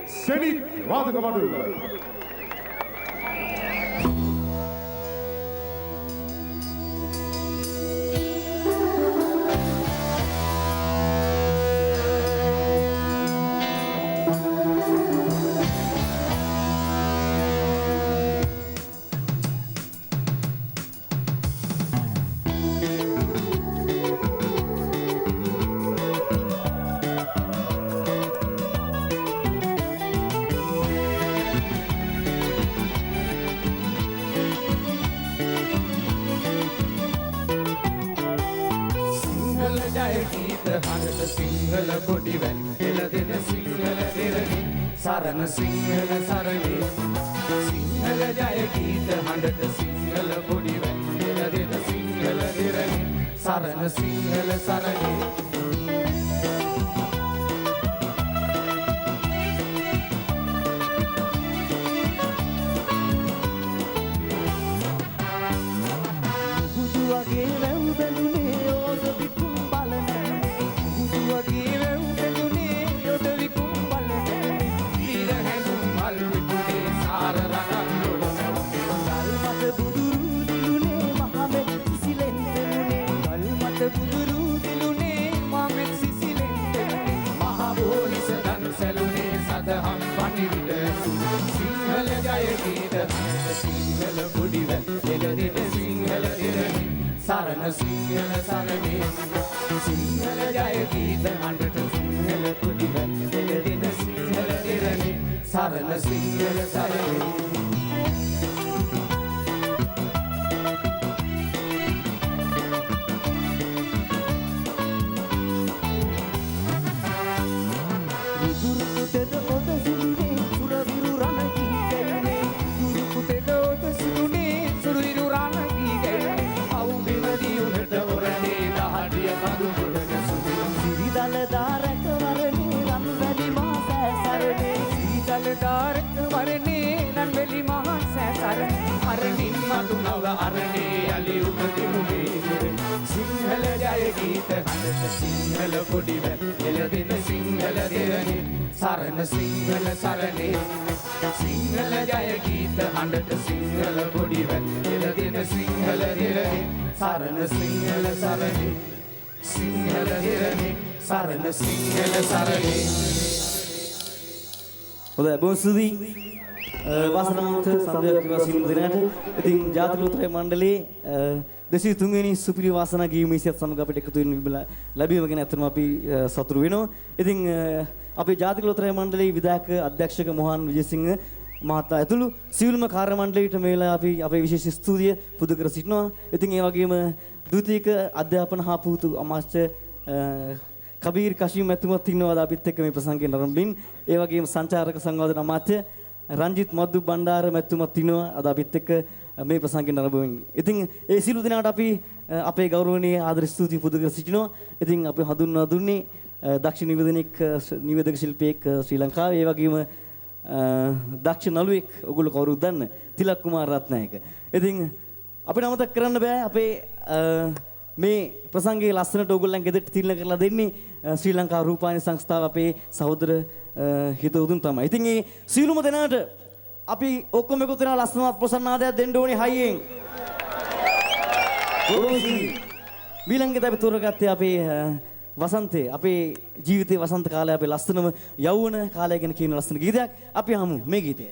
සෙනිත් වාදක මඩුල්ල. සිංහල කොඩිවැල් එළදෙන සිංහල දෙරණි සරණ සිංහල සරණේ සිංහල ජය ගීත හඬට සිංහල කොඩිවැල් එළදෙන සිංහල දෙරණි සරණ සිංහල සරණේ සිංහල කොඩිවැල් එළදෙන සිංහල දෙරණි සරණ සිංහල සරණේ සිංහල ජය ගීත හඬට සිංහල කොඩිවැල් එළදෙන සිංහල දෙරණි සරණ සිංහල සරණේ සිංහල ජය ගීත හඬට සිංහල කොඩිවැල් එළදෙන සිංහල දෙරණි සරණ සිංහල සරණේ සිංහල ජය ගීත හඬට සිංහල කොඩිවැල් එළදෙන සිංහල දෙරණි සරණ සිංහල සරණේ සිංහල දෙරණි සරණ සිංහල සරණේ හොඳයි බොහොම ස්තුතියි වාසනාවන්ත සඳයක් විවාසින් දිනකට ඉතින් ජාතික ලෝතරැයි මණ්ඩලයේ 203 වෙනි සුපිරි වාසනා ගීම ඉසියත් සමග අපිට එකතු වෙන්න ලැබීම ගැන අත්‍තරම අපි සතුටු වෙනවා. ඉතින් අපේ ජාතික ලෝතරැයි මණ්ඩලයේ විධායක අධ්‍යක්ෂක මොහන් විජේසිංහ මහතා ඇතුළු සියලුම කාර්ය මණ්ඩලයට මේ වෙලාව අපි අපේ විශේෂ ස්තුතිය පුද කර සිටිනවා. ඉතින් ඒ වගේම ද්විතීයික අධ්‍යාපන හා පුහුණු අමාත්‍ය කබීර් කෂීම් මැතිතුමත් ඉන්නවා අපිත් එක්ක මේ ප්‍රසංගයෙන් ආරම්භින්. ඒ වගේම සංචාරක සංවාදන අමාත්‍ය රංජිත් මද්දු බණ්ඩාර මැතිතුමත් ඉන්නවා අද අපිත් එක්ක මේ ප්‍රසංගයෙන් ආරම්භ. ඉතින් ඒ සිළු දිනාට අපි අපේ ගෞරවනීය ආදර ස්තුති පුද කර සිටිනවා. ඉතින් අපි හඳුන්වා දුන්නේ දක්ෂ නිවේදක ශිල්පියෙක් ශ්‍රී ලංකාවේ ඒ වගේම දක්ෂ නළුවෙක් ඔයගොල්ලෝ කවුරුත් දන්න තිලක් කුමාර රත්නායක. ඉතින් අපිට අමතක කරන්න බෑ අපේ මේ ප්‍රසංගයේ ලස්සනට ඔයගොල්ලන් ගෙදරට තිරණ කරලා දෙන්නේ ශ්‍රී ලංකා රූපවාහිනී සංස්ථාව අපේ සහෝදර හිතවතුන් තමයි. ඉතින් මේ සීලුම දෙනාට අපි ඔක්කොම එකතු වෙනා ලස්සනවත් ප්‍රසන්නාදයක් දෙන්න ඕනේ හයියෙන්. ඊළඟට අපි තෝරගත්තේ අපේ වසන්තේ අපේ ජීවිතේ වසන්ත කාලය අපේ ලස්සනම යෞවන කාලය ගැන කියන ලස්සන ගීතයක් අපි අහමු මේ ගීතය.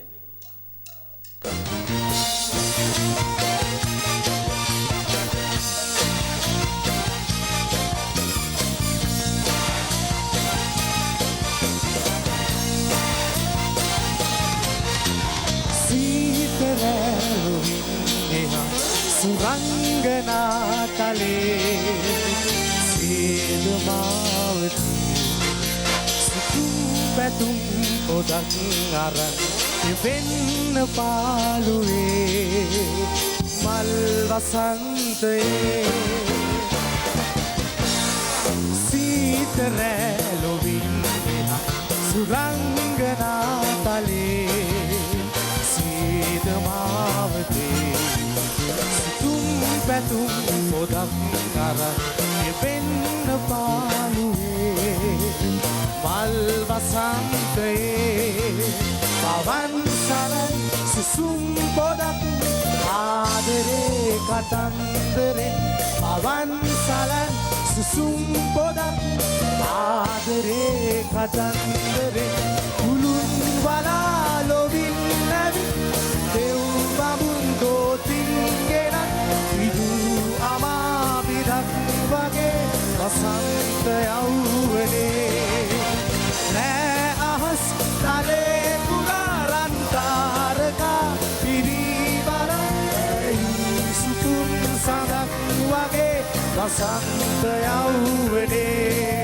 සුරංගනා තලේ සේදමාවති සුතුම් පැතුම් පොදක් අරන් වෙන්න පාළුවේ මල් වසන්තයේ සීතරැලොවින් සුරංගනා තලේ සේදමාවතේ පැතුම් පොදක් කරන් වෙන්න පාළුවේ මල් වසන්තයේ පවන්සලන් සුසුම් පොදක් ආදරේ කතන්දරේ පවන්සලන් සුසුම් පොදක් ආදරේ කතන්දරේ කුළුන් වලා ලොවින් නැවි දෙව් බඹුන් දෝතින්ගෙන විදු අමා විදක් වගේ වසන්ත යවුවනේ නෑ අහස් තලේ පුරාරන් තාරකා පිරිවරයි සුතුන් සඳක් වගේ වසන්ත යවුවනේ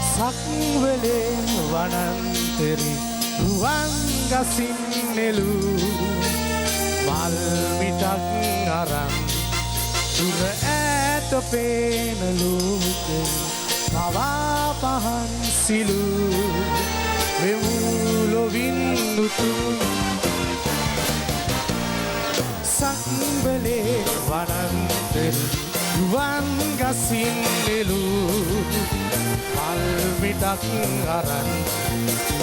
සක්වලේ වනන්තරි රුවන් ගසින් නෙලු මල් මිටක් අරන් දුර ඈත පේන ලෝකෙ කවා පහන් සිලු වෙමුලොවින් උතුම් සක්වලේ වනන්තරි රුවන් ගසින් නෙලු මල් මිටක් අරන්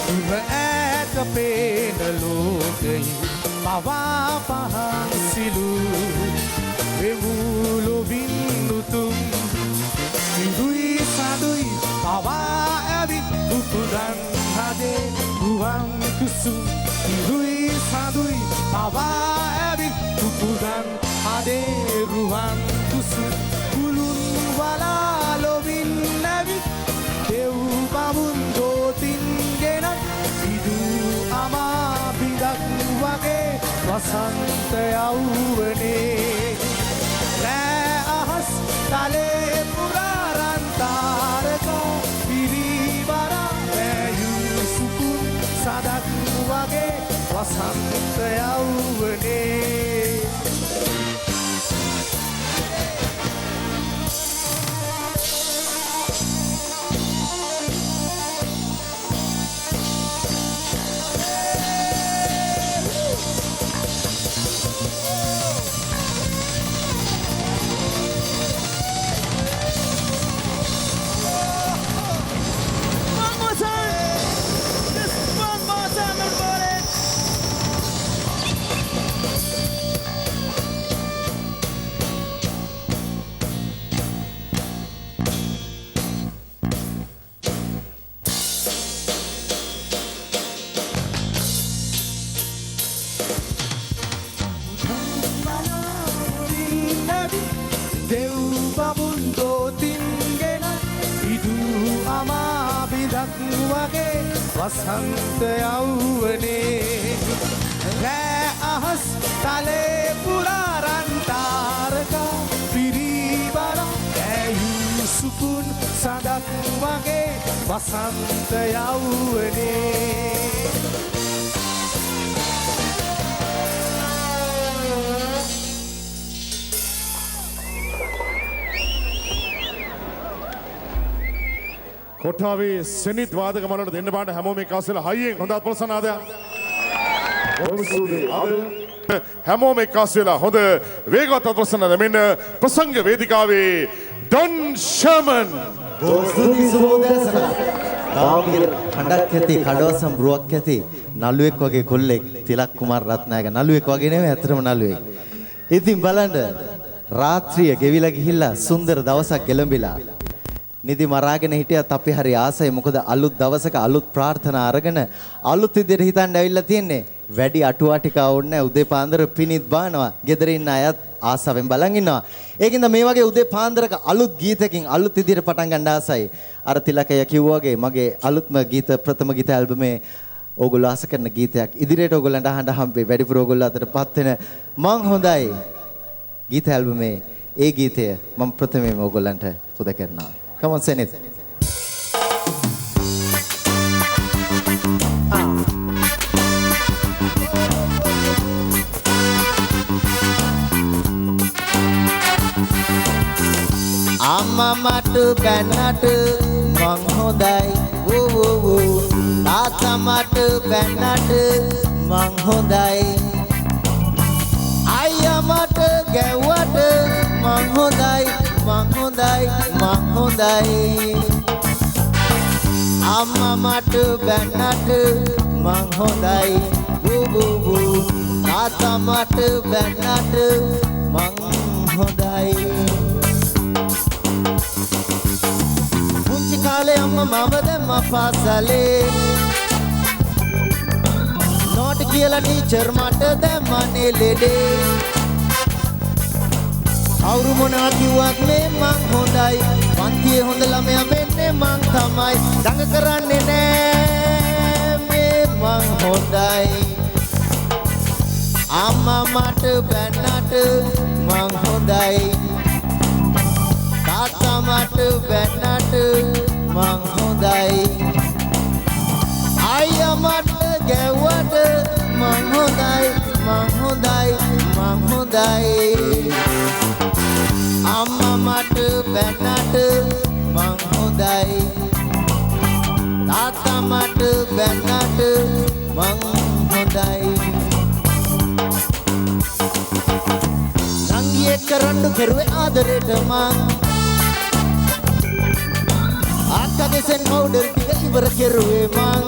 දුර ඈත පේන ලෝකෙහි පවා පහන් සිලු වෙමුලොවින් උතුම් ඉදුයි සදුයි පවා ඇවිත් උපුදන් හදේ රුවන් කුසුම් ඉදුයි සදුයි පවා ඇවිත් උපුදන් හදේ රුවන් කුසුම් කුළුන් වලා ලොවින් නැවිත් දෙව් බඹුන් දෝතින්ගෙන විදු අමා බිඳක් වගේ වසන්ත යවුවනේ නෑ අහස් තලේ පුරාරන් තාරකා පිරිවරා වැයු සුකුන් සදක් වගේ වසන්ත යවුවනේ වසන්ත යවුවනේ රෑ අහස් තලේ පුරාරන් තාරකා පිරිවරා ඇයු සුකුන් සඳක් වගේ වසන්ත යවුවනේ කොට්ටාවේ සෙනිත් වාදක මණ්ඩලට දෙන්න බාන්න හැමෝම එක අස්සලා හයියෙන් හොඳ ප්‍රසන්නාදයක්. හැමෝම එක අස්සලා හොඳ වේගවත් ප්‍රසන්නාද මෙන්න ප්‍රසංග වේදිකාවේ ඩොන් ෂර්මන් ස්තුති සුබෝදෑසන. ගාම්භීර කඩක් ඇති කඩවසම් බ්‍රුවක් ඇති නළුවෙක් වගේ කොල්ලෙක් තිලක් කුමාර රත්නායක නළුවෙක් වගේ නෙමෙයි ඇත්තටම නළුවෙක්. ඉතින් බලන්න රාත්‍රිය ගෙවිලා ගිහිල්ලා සුන්දර දවසක් එළඹිලා නිදි මරාගෙන හිටියත් අපි හරි ආසයි. මොකද අලුත් දවසක අලුත් ප්‍රාර්ථනා අරගෙන අලුත් විදිහට හිතන්න ඇවිල්ලා තියෙන්නේ. වැඩි අටුවා ටික ඕනේ නැහැ. උදේ පාන්දර පිනිත් බානවා. ගෙදර ඉන්න අයත් ආසාවෙන් බලන් ඉන්නවා. ඒකින්ද මේ වගේ උදේ පාන්දරක අලුත් ගීතකින් අලුත් විදිහට පටන් ගන්න ආසයි. අර තිලකය කිව්වා වගේ මගේ අලුත්ම ගීත ප්‍රථම ගීත ඇල්බමේ ඕගොල්ලෝ ආස කරන ගීතයක් ඉදිරියට ඕගොල්ලන්ට අහන්න හම්බෙයි. වැඩිපුර ඕගොල්ලෝ අතරපත් වෙන මං හොඳයි ගීත ඇල්බමේ ඒ ගීතය මම ප්‍රථමයෙන්ම ඕගොල්ලන්ට පුද කරනවා. Come on, sing it. අම්මා මට බැන්නට මං හොඳයි තාත්තා මට බැන්නට මං හොඳයි අයියා මට ගැව්වට මං හොඳයි අම්මා මට බැන්නට මං හොඳයි තාත්තා මට බැන්නට මං හොඳයි පුංචි කාලේ අම්මා මම දැම්ම පාසලේ නෝට කියලා ටීචර් මට දැම්මනේ ලෙඩේ කවුරු මොනවා කිව්වත් මේ මං හොඳයි පන්තියේ හොඳ ළමයා මෙන්නේ මං තමයි දඟ කරන්නේ නෑ මේ මං හොඳයි අම්මා මට බැන්නට මං හොඳයි තාත්තා මට බැන්නට මං හොඳයි අයියා මට ගැව්වට මං හොඳයි අම්මා මට බැන්නට මං හොඳයි තාත්තා මට බැන්නට මං හොඳයි නංගියෙක් කරන්න කෙරුවේ ආදරෙට මං අක්කගේ සෙන් පවුඩර් ටික ඉවර කෙරුවේ මං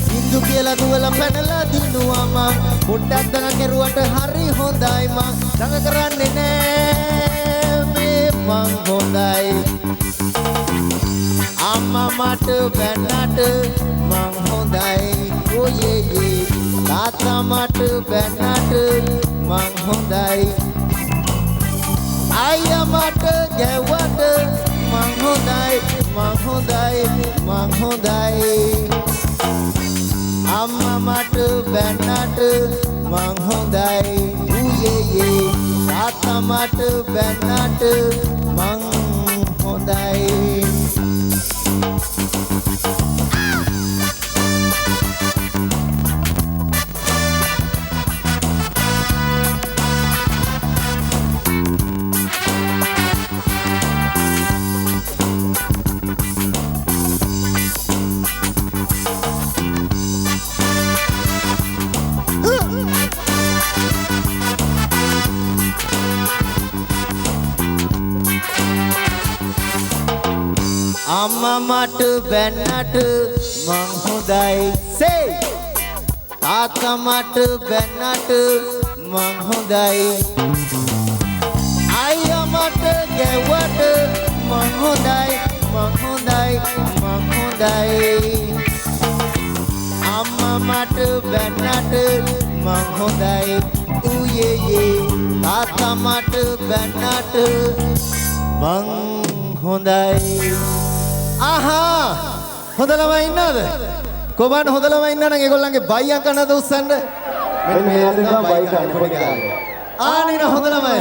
සින්දු කියලා දුවලා පැනලා දිනුවා මං පොඩ්ඩක් දඟ කෙරුවට හරි හොඳයි මං දඟ කරන්නේ නෑ මේ මං හොඳයි අම්මා මට බැන්නට මං හොඳයි ඔයේ තාත්තා මට බැන්නට මං හොඳයි අයියා මට ගැව්වට මං හොඳයි අම්මා මට බැන්නට මං හොඳයි ඌයේ තාත්තා මට බැන්නට මං හොඳයි අම්මා මට බැන්නට මං හොඳයි say තාත්තා මට බැන්නට මං හොඳයි අයියා මට ගැව්වට මං හොඳයි අම්මා මට බැන්නට මං හොඳයි ඌයේ තාත්තා මට බැන්නට මං හොඳයි ආහා හොඳ ළමයි ඉන්නවද කොබන් හොඳ ළමයි ඉන්නා නම් ඒගොල්ලන්ගේ බයියක් කනද උස්සන්න මෙන්න මේ අතන බයි කන පොඩි කාලේ ආනින හොඳ ළමයි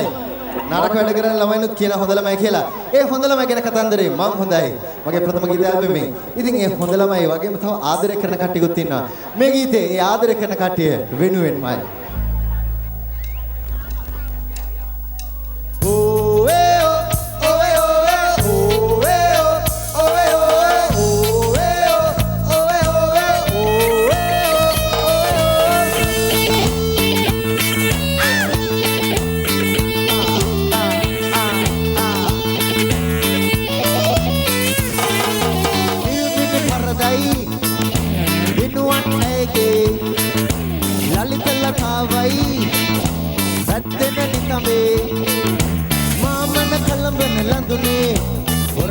නරක වැඩ කරන ළමයිනුත් කියන හොඳ ළමයි කියලා ඒ හොඳ ළමයි ගැන කතන්දරේ මම හොඳයි මගේ ප්‍රථම ගීත ඇල්බමේ ඉතින් ඒ හොඳ ළමයි වගේම තව ආදරය කරන කට්ටියකුත් ඉන්නවා මේ ගීතේ ඒ ආදරය කරන කට්ටිය වෙනුවෙන්මයි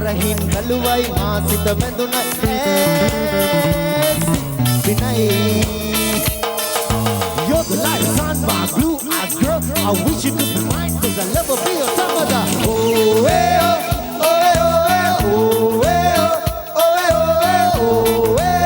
රහින් ගලුවයි මාසිත බැඳුන You're the light sun my blue eyes girl I wish you could be mine cause I'll never be your mother oh eh oh oh eh oh eh oh eh oh eh oh eh oh eh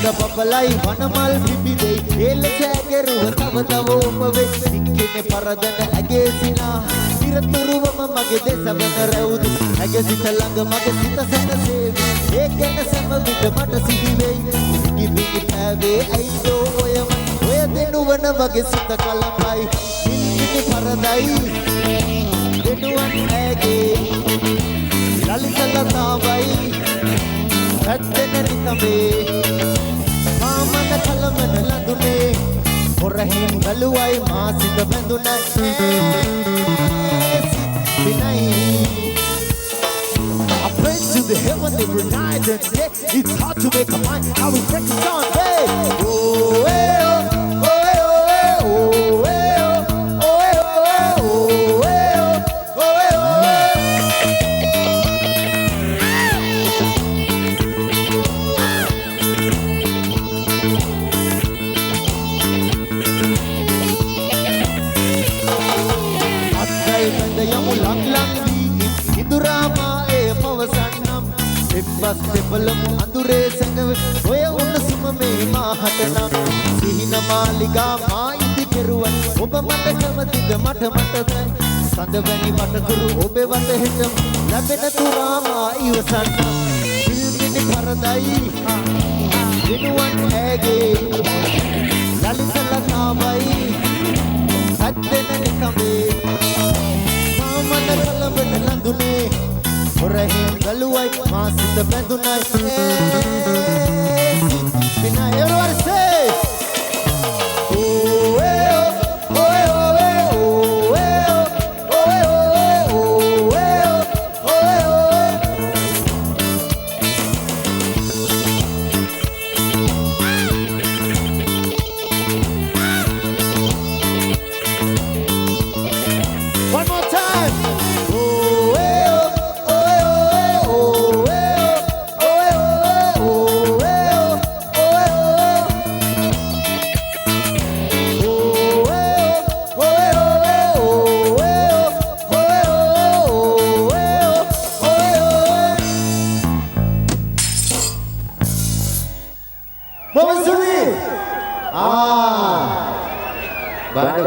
බබලයි වනමල් පිපිදෙයි එලස ඇගෙරුව තව තව උපවේ සික්කෙනේ පරදන ඇගේ සිනා නිරතුරුවම මගේ දෙසවන රැවුදු ඇගේ සිත ළඟ මගේ සිත සැනසේවි ඒ ගැන සෑම විට මට සිහි වෙයි කිවිලි පෑවේ ඇයිදෝ ඔය දෙනුවන වගේ සිත කලඹයි ඉන්නේ පරදයි දෙනුවන් ඇගේ ලලිතලතාවයි ඇත්තෙන නිතමේ මාමන කලමන ලඳුනේ හොරහින් ගලුවයි මා සිත බැඳුනයි විනයි I pray to the heaven every night and day it's hard to make a mind I will break it down hey oh hey oh hey oh hey oh hey බස් දෙපළමු අඳුරේ සැඟව ඔය උණුසුම මේ මාහට නම් සිහින මාලිගා මා ඉදි කෙරුවන් ඔබ මට කැමතිද මට දැන් සඳවැනි වටකුරු ඔබේ වට හෙටම ලැබෙන තුරා මා ඉවසන්න පිල්මිනි පරදයි දිනුවන් ඇගේ ලලිතලතාවයි ඇත්තෙන නිකමේ මාමන කලබන ලඳුනේ හොරහින් ගලුවයි මා සිත බැඳුනයි විනා everybody say oh hey oh hey oh hey oh hey oh hey one more time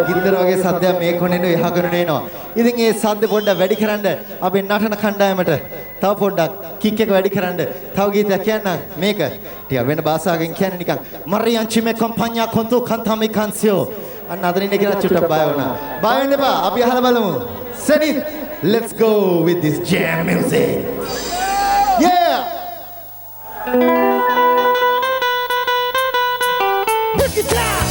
ගින්දර වගේ සද්දයක් මේ කොනෙනු එහාගෙන එනවා. ඉතින් ඒ සද්ද පොඩ්ඩක් වැඩි කරන්න අපේ නටන කණ්ඩායමට තව පොඩ්ඩක් කික් එක වැඩි කරන්න. තව ගීතයක් කියන්න මේක. ටික වෙන භාෂාවකින් කියන්නේ නිකන් Mariachi me compañía con tu canta mi canción. අන්න අතරින් එක චුට්ටක් බය වුණා. බය වෙන්න එපා. අපි අහලා බලමු. Senith, let's go with this jam music. Yeah. Break it down.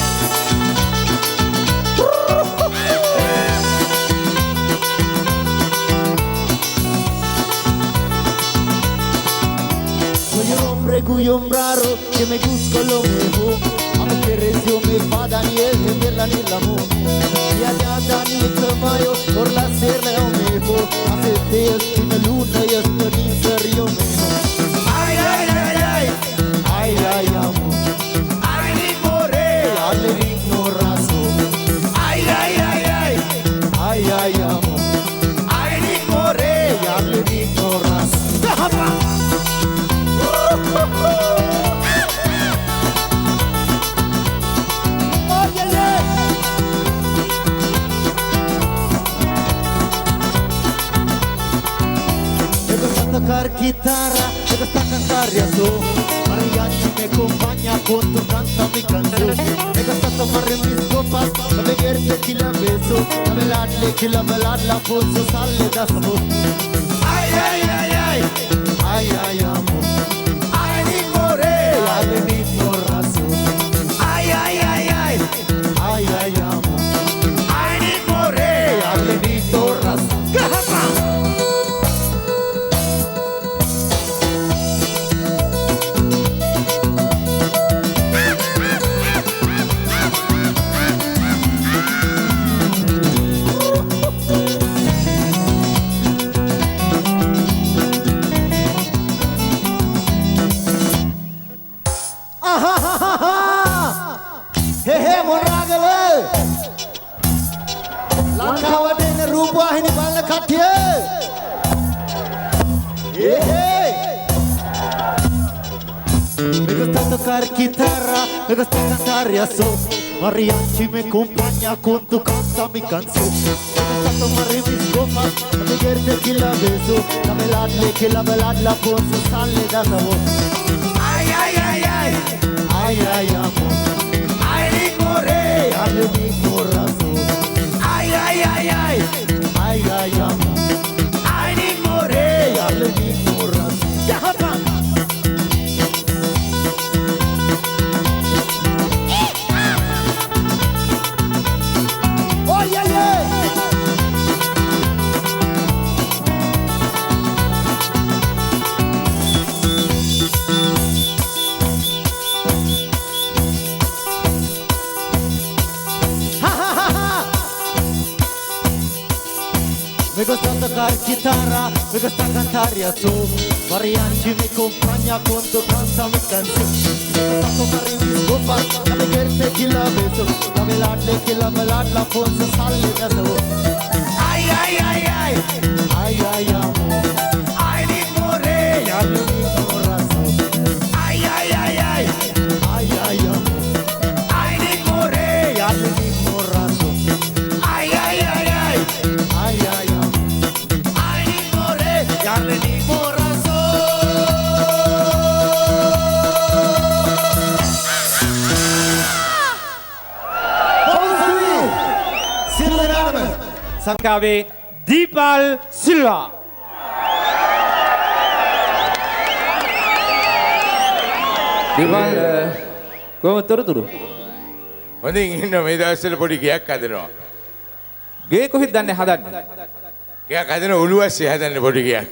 Orgullo raro que me busco lo mejor aunque recio me padan y es de la ni la mu y allá dan y tamayo por la serle o mejor hace días que la luna y esto ni serio mejor ay ay ay ay ay ay amo ay ni more al ignorazo ay ay ay ay ay ay amo ay ni more al ignorazo Tocar guitarra, me gusta cantar y eso Mariachi me acompaña con tu canta mi canción Me gusta tomar en mis copas, a beber tequila beso A velarla por su sale de sabor Ay, ay, ay, ay, ay, ay, amor Ay, ni more, ay, ni por razón Ay, ay, ay, ay, ay, ay, amor Ay, ni more, ay, ni por razón රූපවාහිනී බලන කට්ටිය Me gusta tocar guitarra, me gusta cantar y eso mariachi me acompaña con tu canta mi canción. Esta tomare mis copas, me querte que la beso, la veladla por su sale da sabor. Ay, ay, ay, ay, Ay, ay, amor, ay, licore. dale mi corazón. Ay, ay, ay, ay, Ay, ay, amor, ay, licore. dale mi corazón. Ya, hapa. Oye, oye. Me gusta tocar guitarra, me gusta cantar y eso. Mariachi me acompaña con tu canta mi canción. Me gusta tomar mis copas, dame querte que la beso. La veladla por su sale da sabor. Ay, ay, ay, ay, Ay, ay, amor, ay, licore. dale mi corazón. Ay, ay, ay, ay, Ay, ay, amor, ay, licore. dale mi corazón. Ay, ay, ay, ay, Ay, ay, amor. ay, licore. Dale mi corazón. සංකාවේ දීපල් Silva දීපල් කොහොමද තොරතුරු හොඳින් ඉන්න මේ දවස්වල පොඩි ගයක් හදනවා. ගේ කොහෙද දන්නේ හදන්නේ ගයක් හදන උළුවස්සේ හදන්න පොඩි ගයක්.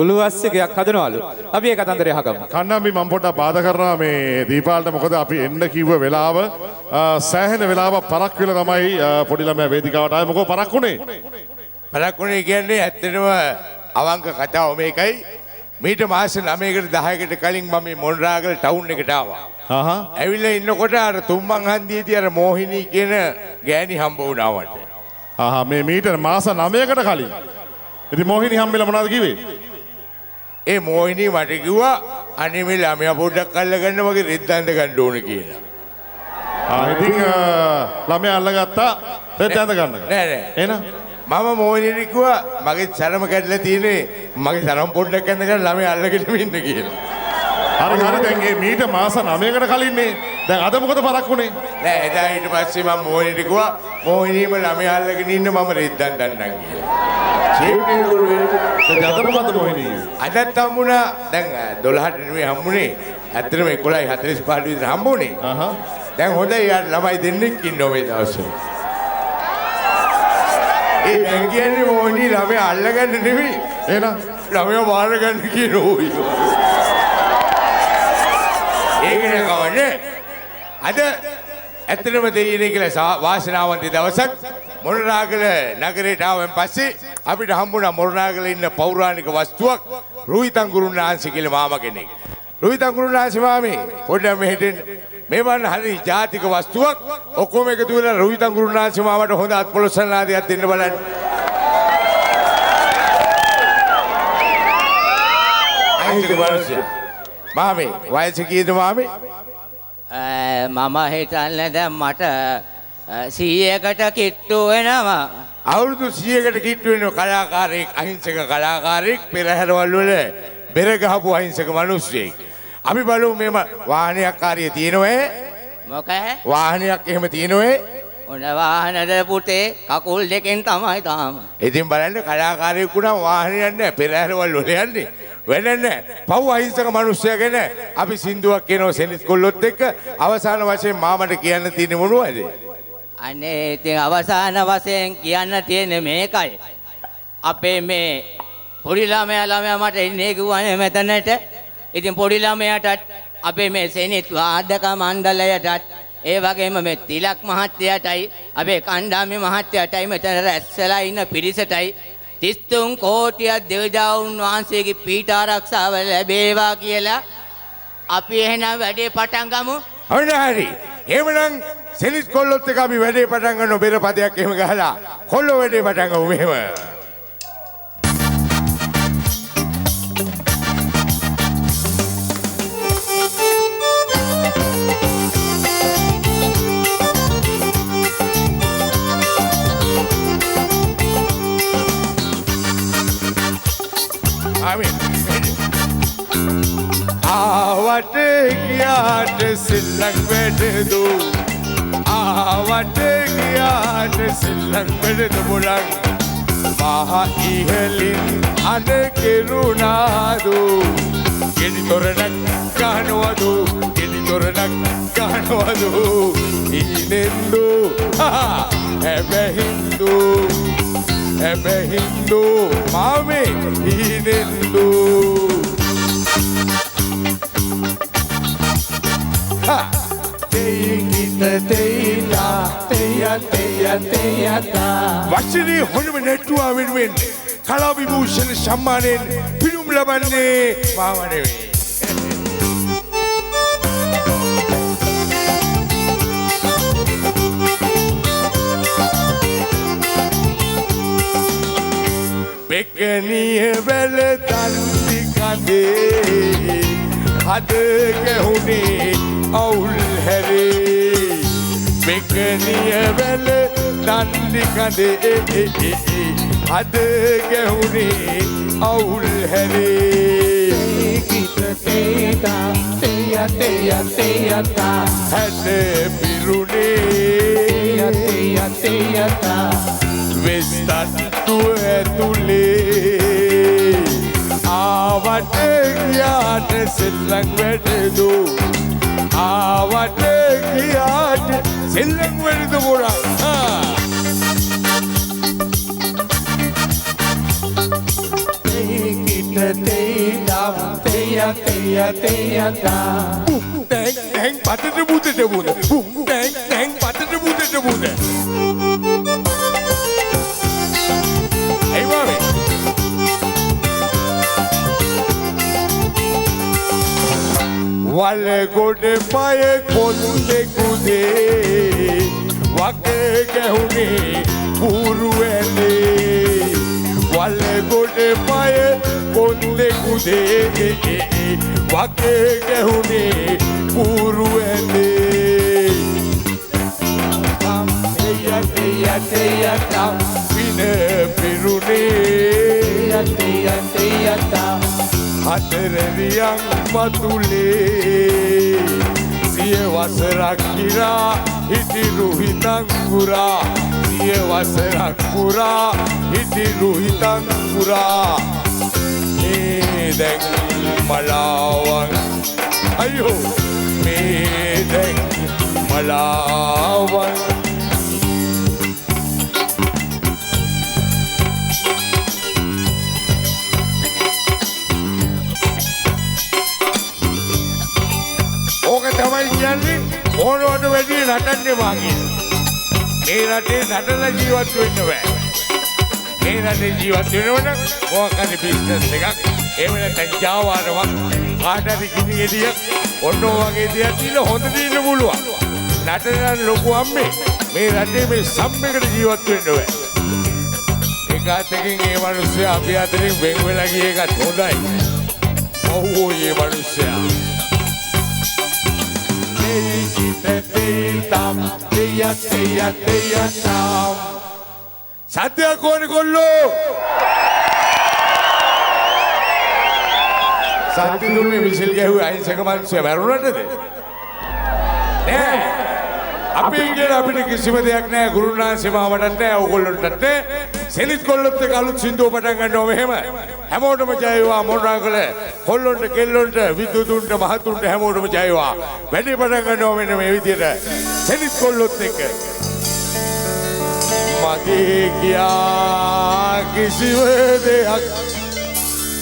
උළුවස්සේ ගයක් හදනවලු අපි ඒ කතන්දරය අහගමු කන්නාම්බි මම පොඩ්ඩක් බාධා කරනවා මේ දීපාලට මොකද අපි එන්න කිව්ව වෙලාව සෑහෙන වෙලාවක් පරක් වෙලා තමයි පොඩි ළමයා වේදිකාවට ආවේ මොකෝ පරක් උනේ පරක්කුණේ කියන්නේ ඇත්තටම අවංක කතාව මේකයි. මීට මාස 9කට 10කට කලින් මම මේ මොණරාගල ටවුන් එකට ආවා. ආහා ඇවිල්ලා ඉන්නකොට අර තුම්මන් හන්දියේදී අර මෝහිනී කියන ගෑණි හම්බ වුණා මට. ආහා මේ මීටර මාස 9කට කලින් ඉතින් මොහිනි හම්බෙලා මොනවද කිව්වේ ඒ මෝහිනී මට කිව්වා අනේ මේ ළමයා පොඩ්ඩක් අල්ලගන්න මගේ රෙද්දන්ද ගන්න ඕන කියලා. ඉතින් ළමයා අල්ලගත්තා රෙද්ද ඇඳ ගන්න නෑ නෑ. එහෙනම් මම මෝහිනී කිව්වා මගේ සරම කැඩලා තියෙන්නේ මගේ සරම පොඩ්ඩක් ඇඳ ගන්න ළමයා අල්ලගෙන ඉන්න කියලා. හරි හරි දැන් මේ මීට මාස 9කට කලින්නේ දැන් අද මොකද පරක් උනේ නෑ එදා ඊට පස්සේ මම මෝහිනීට කිව්වා මෝහිනීම ළමයා අල්ලගෙන ඉන්න මම රෙද්දන් දන්නම් කියලා. චේප්ටි ගොල්ලෝ දැන් අද මොකද මොහිනි අදත් හම්බුණා දැන් 12ට නෙමෙයි හම්බුනේ ඇත්තටම 11:45 විතර හම්බුනේ. ආහා දැන් හොඳයි යාර ළමයි දෙන්නෙක් ඉන්නවා මේ දවස්වල. ඒ දැන් කියන්නේ මොහිනී ළමයා අල්ලගන්න නෙමෙයි එහෙනම් ළමයා මාර ගන්න කියනෝයි. ඒක නේ කවන්නේ. අද ඇත්තටම දෙයිනේ කියලා වාසනාවන්ත දවසක් මොණරාගල නගරයට ආවෙන් පස්සේ අපිට හම්බුණා මොණරාගල ඉන්න පෞරාණික වස්තුවක් රුවිතන් ගුරුනාංශ කියලා මාමා කෙනෙක්. රුවිතන් ගුරුනාංශ මාමේ පොඩ්ඩක් මෙහෙට එන්න. මේ වань හරි ජාතික වස්තුවක් ඔක්කොම එකතු වෙලා රුවිතන් ගුරුනාංශ මාමට හොඳ අත්පොලොස්සනාදියක් දෙන්න බලන්න. අයිතික මිනිස්සු. මාමේ වයස කීයද මාමේ? මම හිතන්නේ දැන් මට 100කට කිට්ටු වෙනවා. අවුරුදු 100කට කිට්ටු වෙන කලාකාරයෙක් අහිංසක කලාකාරයෙක් පෙරහැරවල් වල බෙර ගහපු අහිංසක මිනිස්සෙක්. අපි බලමු මේම වාහනයක් කාර්යය තියෙනවද? මොකද? වාහනයක් එහෙම තියෙනවද? ඔන්න වාහනද පුතේ කකුල් දෙකෙන් තමයි තාම. ඉතින් බලන්න කලාකාරයෙකු නම් වාහනයක් නැහැ පෙරහැරවල් වල යන්නේ. වෙන්නේ පව් අහිංසක මිනිස්සයා ගැන අපි සින්දුවක් කියනවා සෙනිත් කොල්ලොත් එක්ක අවසාන වශයෙන් මාමට කියන්න තියෙන්නේ මොනවද? අනේ ඉතින් අවසාන වශයෙන් කියන්න තියෙන්නේ මේකයි. අපේ මේ පොඩි ළමයා මට එන්නේ කිව්වනේ මෙතනට. ඉතින් පොඩි ළමයාටත් අපේ මේ සෙනිත් වාදක මණ්ඩලයටත් ඒ වගේම මේ තිලක් මහත්තයාටයි අපේ කණ්ඩායමේ මහත්තයාටයි මෙතන රැස්වලා ඉන්න පිරිසටයි 33 කෝටියක් දෙවියන් වහන්සේගේ පීඨ ආරක්ෂාව ලැබේවා කියලා අපි එහෙනම් වැඩේ පටන් ගමු. හොඳ හරි. එහෙමනම් සෙනිත් කොල්ලොත් එක්ක අපි වැඩේ පටන් ගන්න බෙර පදයක් එහෙම ගහලා කොල්ලෝ වැඩේ පටන් ගමු මෙහෙම. මාමේ ආවට ගියාට සිල්ලක් වැඩදු ආවට ගියාට සිල්ලක් වැඩද මුලක් මහ ඉහලින් අන කෙරුණාදු ගෙඩි තොරණක් ගහනවදු ගෙඩි තොරණක් ගහනවදු ඉනෙන්දු හැබැහින්දු හැබැහින්දු මාමේ ඉනෙන්දු වශිනී හොනම නැට්ටුවා වෙනුවෙන් කලා විභූෂණ සම්මානයෙන් පිරුම් ලබන්නේ මාව නෙවෙයි. පෙකණිය වැල තන්දි කඳේ හද ගැහුනේ අවුල් හැරේ පෙකණිය වැල තන්දි කඳේ හද ගැහුනේ අවුල් හැරේ කිත තේතා තේය තේය තේයතා හැද පිරුනේ තේය තේයතා වෙස්තත්තු ඇතුලේ ආවට ගියාට සෙල්ලම් වැඩදු ආවට ගියාට සෙල්ලම් වැඩදු මොරා ඒකිට තේදම් තේය තේය තේයතා ටැං ටැං පතට බුදට බුද ටැං ටැං පතට බුදට බුද වල ගොඩ පය කොන්දෙකුදේ වක ගැහුනේ පුරු ඇලේ වල ගොඩ පය කොන්දෙකුදේ වක ගැහුනේ පුරු ඇලේ තෙය තෙය තෙය තම් පින පිරුනේ තෙය තෙය තම් හතරරියන් මතුලේ සිය වසරක් කිරා හිටිරු හිතන් පුරා සිය වසරක් පුරා හිටිරු හිතන් පුරා මේ දැන් මලාවන් අයියෝ මේ දැන් මලාවන් ඕක තමයි කියන්නේ ඕනවට වැඩි නටන්නේ වාගේ. මේ රටේ නටන ජීවත් වෙන්න බෑ. මේ රටේ ජීවත් වෙනවනම් මොකක් හරි බිස්නස් එකක් එහෙම නැත්නම් ජාවාරමක් කාට හරි කිසි ගෙඩියක් ඔන්න වගේ දෙයක් තියෙන හොඳ දෙයක් පුළුවන්. නටන ලොකු අම්මේ මේ රටේ මේ සම්මයකට ජීවත් වෙන්න බෑ. ඒකටකින් මේ මිනිස්සයා අපි අතරින් වෙන් වෙලා ගිය එකත් හොඳයි. ඔව් මේ මිනිස්සයා සත්‍යයක් ඕනේ කොල්ලෝ සත්‍ය දුන්නේ විසිල් ගැහුවේ අහිංසක මිනිස්සු මැරුණාටද නෑ අපි කියන අපිට කිසිම දෙයක් නෑ ගුරුනාන්සේ මාවටත් නෑ ඕගොල්ලන්ටත් නෑ සෙනිත් කොල්ලොත් එක්ක අලුත් සින්දුව පටන් ගන්නවා මෙහෙම හැමෝටම ජය වේවා මොනරාගල කොල්ලොන්ට කෙල්ලොන්ට විදුතුන්ට මහතුන්ට හැමෝටම ජය වේවා වැඩි පටන් ගන්නවා මෙන්න මේ විදියට සෙනිත් කොල්ලොත් එක්ක මගේ කියා කිසිම දෙයක්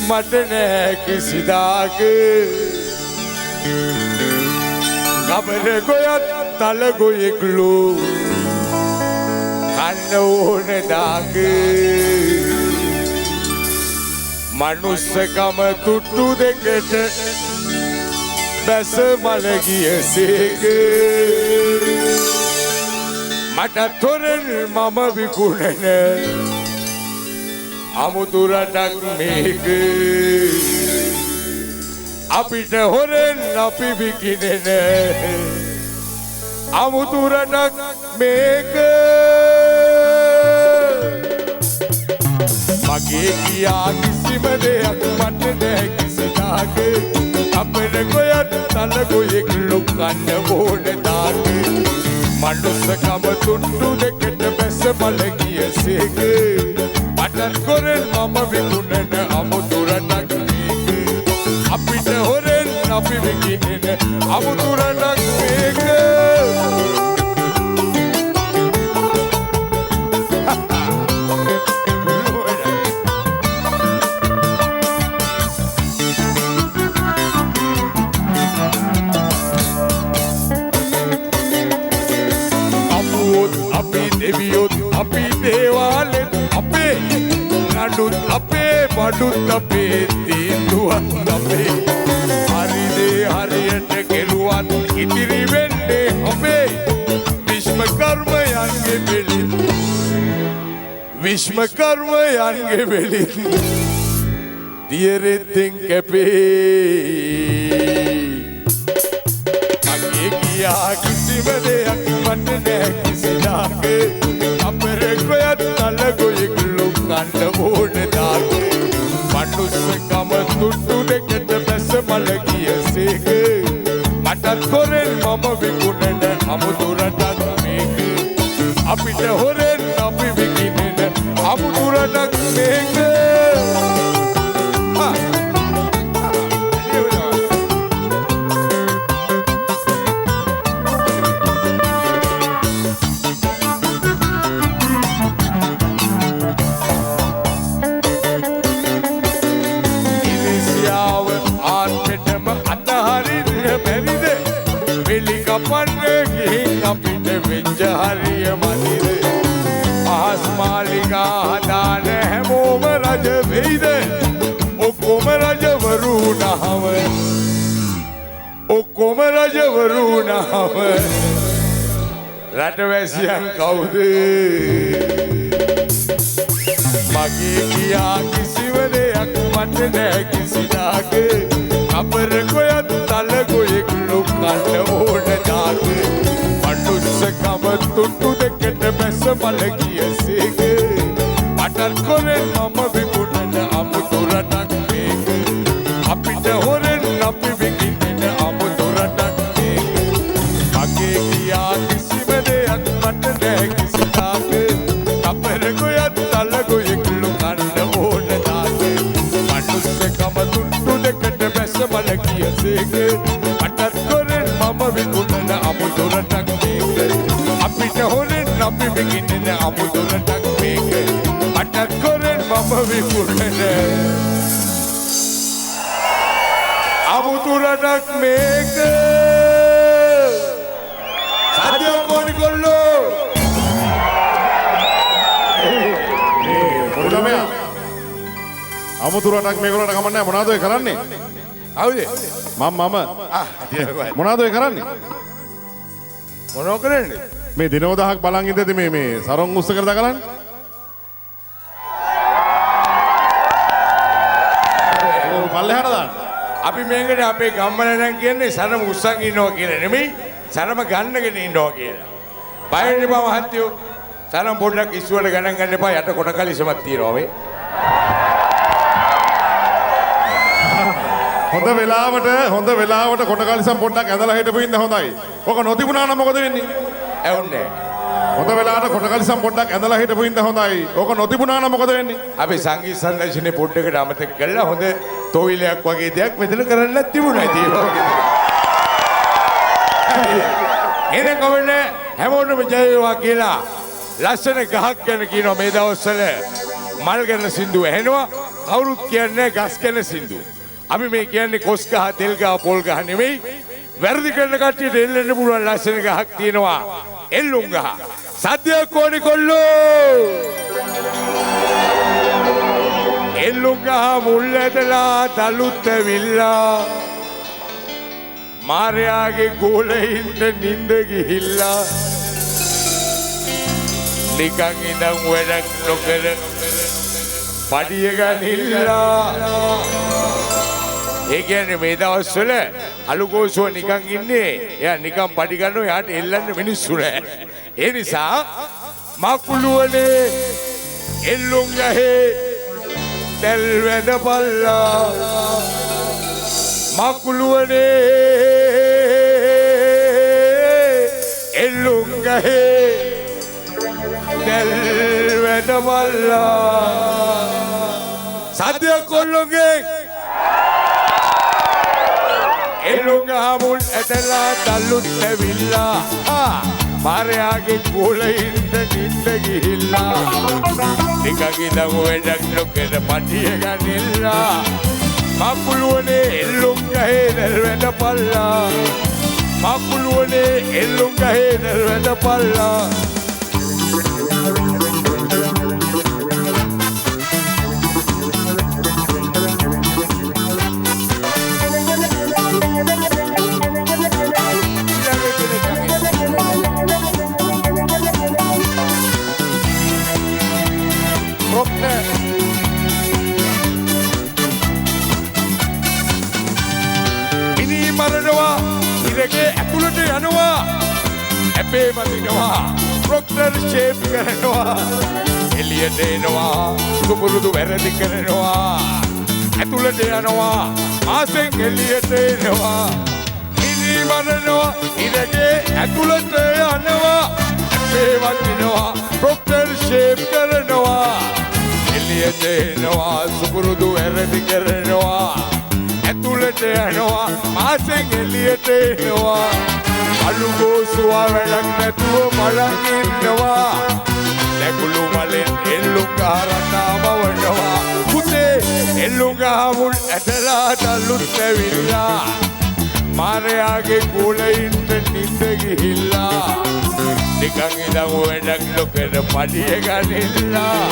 මට නෑ කිසිදාක ගබර ගොයත් තල ගොයෙක්ලු කන්න ඕන දාක මනුස්සකම තුට්ටු දෙකට බැස මලගිය සේක මට තොරන් මම විකුණන අමුතු රටක් මේක අපිට හොරෙන් අපි විකිනෙන අමුතු රටක් මේක මගේ කියා කිසිම දෙයක් මට දාගේ අපර කොයත් තලගොයෙක් ලොකන්න ඕන දාගේ මනුස්සකම තුට්ටු දෙකට බැස බල ගියසේක අටත් කොරෙන් මම විකුණන අමුතු රටක් මේක අපිට හොරෙන් අපි විකිනෙන අමුතු රටක් මේක දෙවියොත් අපි දේවාලෙත් අපේ නඩුත් අපේ බඩුත් අපේ තීන්දුවත් අපේ හරිදේ හරියට කෙරුවත් ඉතිරි වෙන්නේ අපේ විශ්වකර්මයන්ගේ බෙලින් විශ්වකර්මයන්ගේ බෙලින් දියරෙද්දෙන් කැපේ අගේ කියා කිසිම දෙයක් මට නෑ කිසිදාගේ අපර කොයත් තලගොයෙක් ලොකන්න ඕන දාගේ මනුස්සකම තුට්ටු දෙකට බැස මල ගියසේක මටත් කොරෙන් මම විකුණන අමුතු රටක් මේක අපිට හොරෙන් අපි විකිනෙන අමුතු රටක් මේක කපන්නේ ගිහින් අපිට වෙච්ච හරිය මදිද ආස්මාලිකා හදාන හැමෝම රජ වෙයිද ඔක්කොම රජවරු නහව ඔක්කොම රජවරු නහව රටවැසියන් කවුද මගේ කියා කිසිම දෙයක් මට නෑ කිසිදාගේ අපර කොයත් තලගොයෙක් ලොකන්න ඕන දාගේ මනුස්සකම තුට්ටු දෙකට බැස බල ගියසේක අටත් කොරෙන් මම විකුණන අමුතු රටක් මේක අපිට හොරෙන් අපි විකිනෙන අමුතු රටක් මේක මගේ කියා කිසිම දෙයක් මට නෑ කිසිදාගේ අපර කොයත් තලගොයෙක් ලොකන්න ඕන දාගේ මනුස්සකම තුට්ටු දෙකට බැස බල ගියසේක අටත් කොරෙන් මම විකුණන අමුතු රටක් මේක අපිට හොරෙන් අපි විකිනෙන අමුතු රටක් මේක අටත් කොරෙන් මම විකුණන අමුතු රටක් මේක සාධ්‍ය මොනි කොල්ලෝ පොඩි ළමයා අමුතු රටක් මේගොල්ලන්ට කමන්නේ මොනවද ඔය කරන්නේ හවුද මම මොනවද ඔය කරන්නේ මොනව කරන්නේ මේ දිනෝදහක් බලන් ඉඳදී මේ සරොන් උස්ස කරලා කරන්නේ පල්ලෙහාට දාන්න අපි මේකට අපේ ගම්මල නම් කියන්නේ සරම උස්සන් ඉන්නවා කියලා නෙමෙයි සරම ගන්නගෙන ඉන්නවා කියලා බය වෙන්න එපා මහත්තයෝ සරම පොඩ්ඩක් ඉස්සුවට ගණන් ගන්න එපා යට කොට කලිසමක් තියනවා මේ හොඳ වෙලාවට කොටකලිසම් පොඩ්ඩක් ඇඳලා හිටපු ඉන්න හොඳයි. ඔක නොතිබුණා නම් මොකද වෙන්නේ? ඇවුන්නේ. හොඳ වෙලාවට කොටකලිසම් පොඩ්ඩක් ඇඳලා හිටපු ඉන්න හොඳයි. ඔක නොතිබුණා නම් මොකද වෙන්නේ? අපි සංගීත සංදර්ශනේ පොඩ්ඩකට අමතක කළා හොඳ තොවිලයක් වගේ දෙයක් මෙතන කරන්නත් තිබුණා ඉතින් ඒක. එනේ කොහොමද හැමෝටම ජය වේවා කියලා ලස්සන ගහක් ගැන කියනවා මේ දවස්වල මල් ගැන සින්දු ඇහෙනවා කවුරුත් කියන්නේ ගස් ගැන සින්දු. අපි මේ කියන්නේ කොස් ගහ, තෙල් ගහ, පොල් ගහ නෙමෙයි. වැරදි කරන කට්ටියට එල්ලෙන්න පුළුවන් ලස්සන ගහක් තියෙනවා. එල්ලුම් ගහ. සද්‍ය කොණි කොල්ලෝ. එල්ලුම් ගහ මුල් ඇදලා තලුත් ඇවිල්ලා. මාර්යාගේ ගෝලෙින්ද නිින්ද ගිහිල්ලා. නිකන් ඉඳන් වැඩක් නොකර පඩිය ගනිල්ලා. ඒ කියන්නේ මේ දවස්වල අලුගෝසුව නිකන් ඉන්නේ. එයා නිකන් පඩි ගන්නවා. එයාට එල්ලන්න මිනිස්සු නැහැ. ඒ නිසා මකුළුවනේ එල්ලුම් ගහේ තෙල් වැඳපල්ලා. මකුළුවනේ එල්ලුම් ගහේ දැල් වැඩමල්ලා සද්‍ය කොල්ලොගේ එල්ලුම් ගහමුන් ඇතලා තල්ලුත් ඇවිල්ලා මාරයාගේ කෝලයින්ට නින්ද ගිහිල්ලා නිකන් ඉඳන් වැඩක් නොකර පටිය ගනිල්ලා මකුළුවනේ එල්ලුම් ගහේ දැල් වැඩපල්ලා මකුළුවනේ එල්ලුම් ගහේ දැල් වැඩපල්ලා ඉනි මරනවා ඉරගේ ඇතුළට යනවා ඇපේ මදිනවා ප්‍රොක්ටර් ෂේප් කරනවා එළියට එනවා සුපුරුදු වැරදි කරනවා ඇතුළට යනවා ආසෙන් එළියට එනවා ඉනි මරනවා ඉරගේ ඇතුළට යනවා ඇපේ මදිනවා ප්‍රොක්ටර් ෂේප් කරනවා එළියට එනවා සුපුරුදු වැරදි කරනවා ඇතුළට යනවා මාසෙන් එළියට එනවා අලුගෝසුවා වැඩක් නැතුව මලන් ඉන්නවා දැකුළු මලෙන් එල්ලුම් ගහ රටාමවනවා පුතේ එල්ලුම් ගහමුන් ඇදලා තල්ලුත් ඇවිල්ලා මාරයාගේ කෝලයින්ට නින්ද ගිහිල්ලා නිකන් ඉඳන් වැඩක් නොකර පඩිය ගනිල්ලා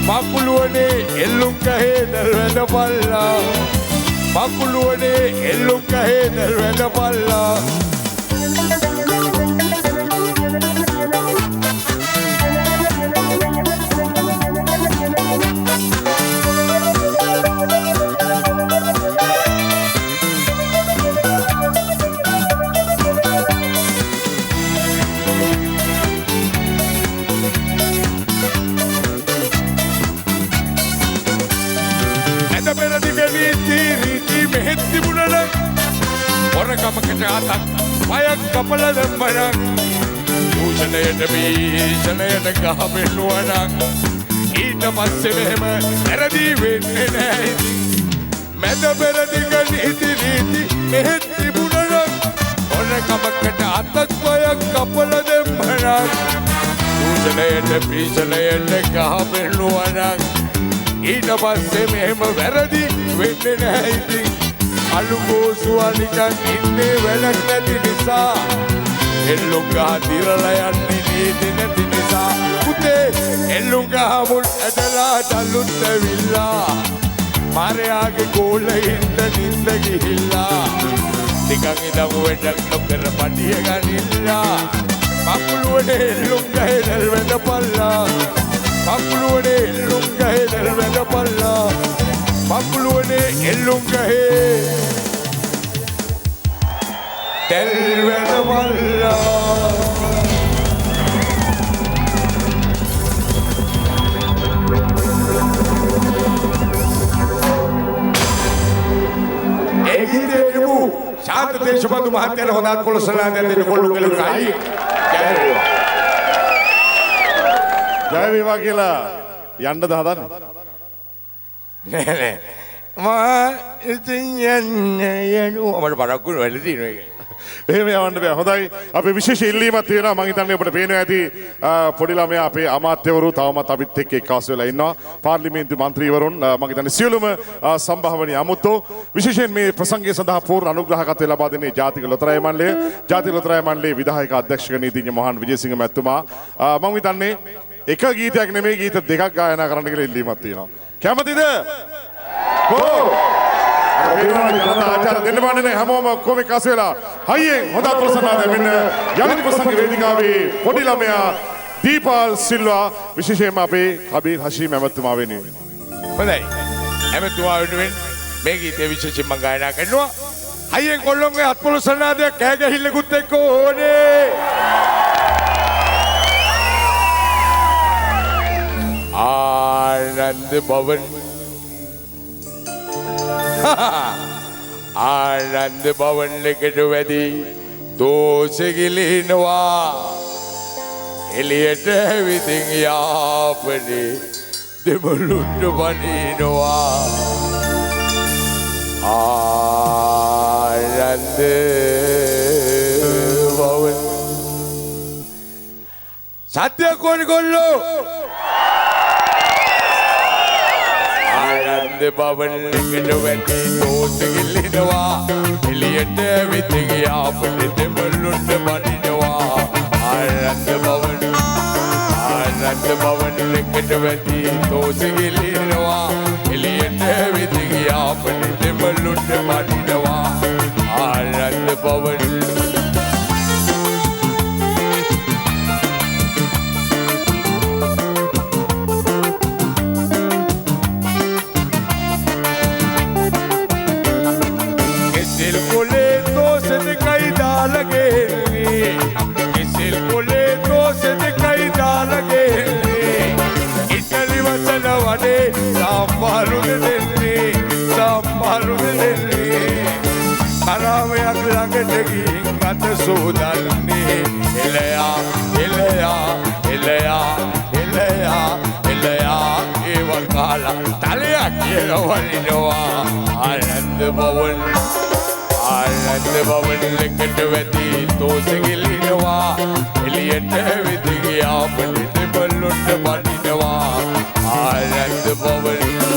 මකුළුවනේ එල්ලුම් ගහේ දැල් වැඩපල්ලා මකුළුවනේ එල්ලුම් ගහේ දැල් වැඩපල්ලා මෙහෙත් තිබුණන හොරකමකට අතක් පයක් කපල දැම්මනම් දූෂණයට භීෂණයට ගහපෙන්නුවනම් ඊට පස්සේ මෙහෙම වැරදි වෙන්නේ නැහැ මැද පෙරදිග නීති රීති මෙහෙත් තිබුණන හොරකමකට අතක් පයක් කපල දැම්මනම් දූෂණයට භීෂණයට ගහපෙන්නුවනම් ඊට පස්සේ මෙහෙම වැරදි වෙන්නේ නැහැ ඉතින් අලුගෝසුවා නිකන් ඉන්නේ වැඩක් නැති නිසා එල්ලුම් ගහ දිරලා යන්නේ නීති නැති නිසා පුතේ එල්ලුම් ගහමුන් ඇදලා තල්ලුත් ඇවිල්ලා මාරයාගේ කෝලයින්ට නින්ද ගිහිල්ලා නිකන් ඉඳන් වැඩක් නොකර පඩිය ගනිල්ලා මකුළුවනේ එල්ලුම් ගහේ දැල් වැඩපල්ලා මකුළුවනේ එල්ලුම් ගහේ දැල් වැඩපල්ලා මකුළුවනේ එල්ලුම් ගහේ දැල් වැඩපල්ලා ඒගිදේමු ශාන්ත දේශබන්දු මහත්තයාට හොඳත් පොළොසලා දෙන්න කොල්ලු කෙලු කයි ජය වේවා කියලා යන්නද හදන්නේ? නෑ නෑ මා ඉතින් යනවා මට පරක්කුන වැඩ තියෙනවා ඒක. එහෙම යවන්න බෑ. හොඳයි. අපි විශේෂ ඉල්ලීමක් තියෙනවා. මම හිතන්නේ ඔබට පේනවා ඇති පොඩි ළමයා අපේ අමාත්‍යවරු තවමත් අපිත් එක්ක එක්කාසු වෙලා ඉන්නවා. පාර්ලිමේන්තු මන්ත්‍රීවරුන් මම හිතන්නේ සියලුම සම්භාවනීය අමුත්තෝ විශේෂයෙන් මේ ප්‍රසංගය සඳහා පූර්ණ අනුග්‍රහකත්වය ලබා දෙන්නේ ජාතික ලොතරැයි මණ්ඩලය. ජාතික ලොතරැයි මණ්ඩලයේ විධායක අධ්‍යක්ෂක නීතිඥ මොහන් විජේසිංහ මැතිතුමා මම හිතන්නේ එක ගීතයක් නෙමෙයි ගීත දෙකක් ගායනා කරන්න කියලා ඉල්ලීමක් තියෙනවා. කැමතිද? කෝ ආචාර දෙන්න බන්නේ හැමෝම කොමි කස් වෙලා හයියෙන් හොඳ ප්‍රසන්නාද මෙන්න යලිත් ප්‍රසංග වේදිකාවේ පොඩි ළමයා දීපාල් සිල්වා විශේෂයෙන්ම අපේ කබීර් හෂීම් ඇමතුමා වෙනුවෙන්. හොඳයි. ඇමතුමා වෙනුවෙන් මේ ගීතය විශේෂයෙන් මම ගායනා කරනවා. හයියෙන් කොල්ලොන්ගේ අත්පොළොසන්නාදයක් කෑ ගැහිල්ලකුත් එක්ක ඕනේ. ආනන්ද භවන් ආනන්ද භවන් එකට වැඩි දෝෂගිලිනවා එළියට විදින් යාපනේ දෙමළුන්ට බනිනවා ආනන්ද භවන් සත්‍ය කොණ කොල්ලෝ ආනන්ද භවන් එකට වැඩි දෝෂගිලිනවා එළියට විදින් යාපනේ දෙමළුන්ට බනිනවා ආනන්ද භවන් එකට වැඩි දෝෂගිලිනවා එළියට විදින් යාපනේ දෙමළුන්ට බනිනවා ආනන්ද භවන් සෝදන්නේ එලයා ඒවන් කාලා තලයක් කියලා වරිනවා ආනන්ද භවන් එකට වැඩි දෝෂගිලිනවා එළියට විදින් යාපනේ දෙමළුන්ට බනිනවා ආනන්ද භවන්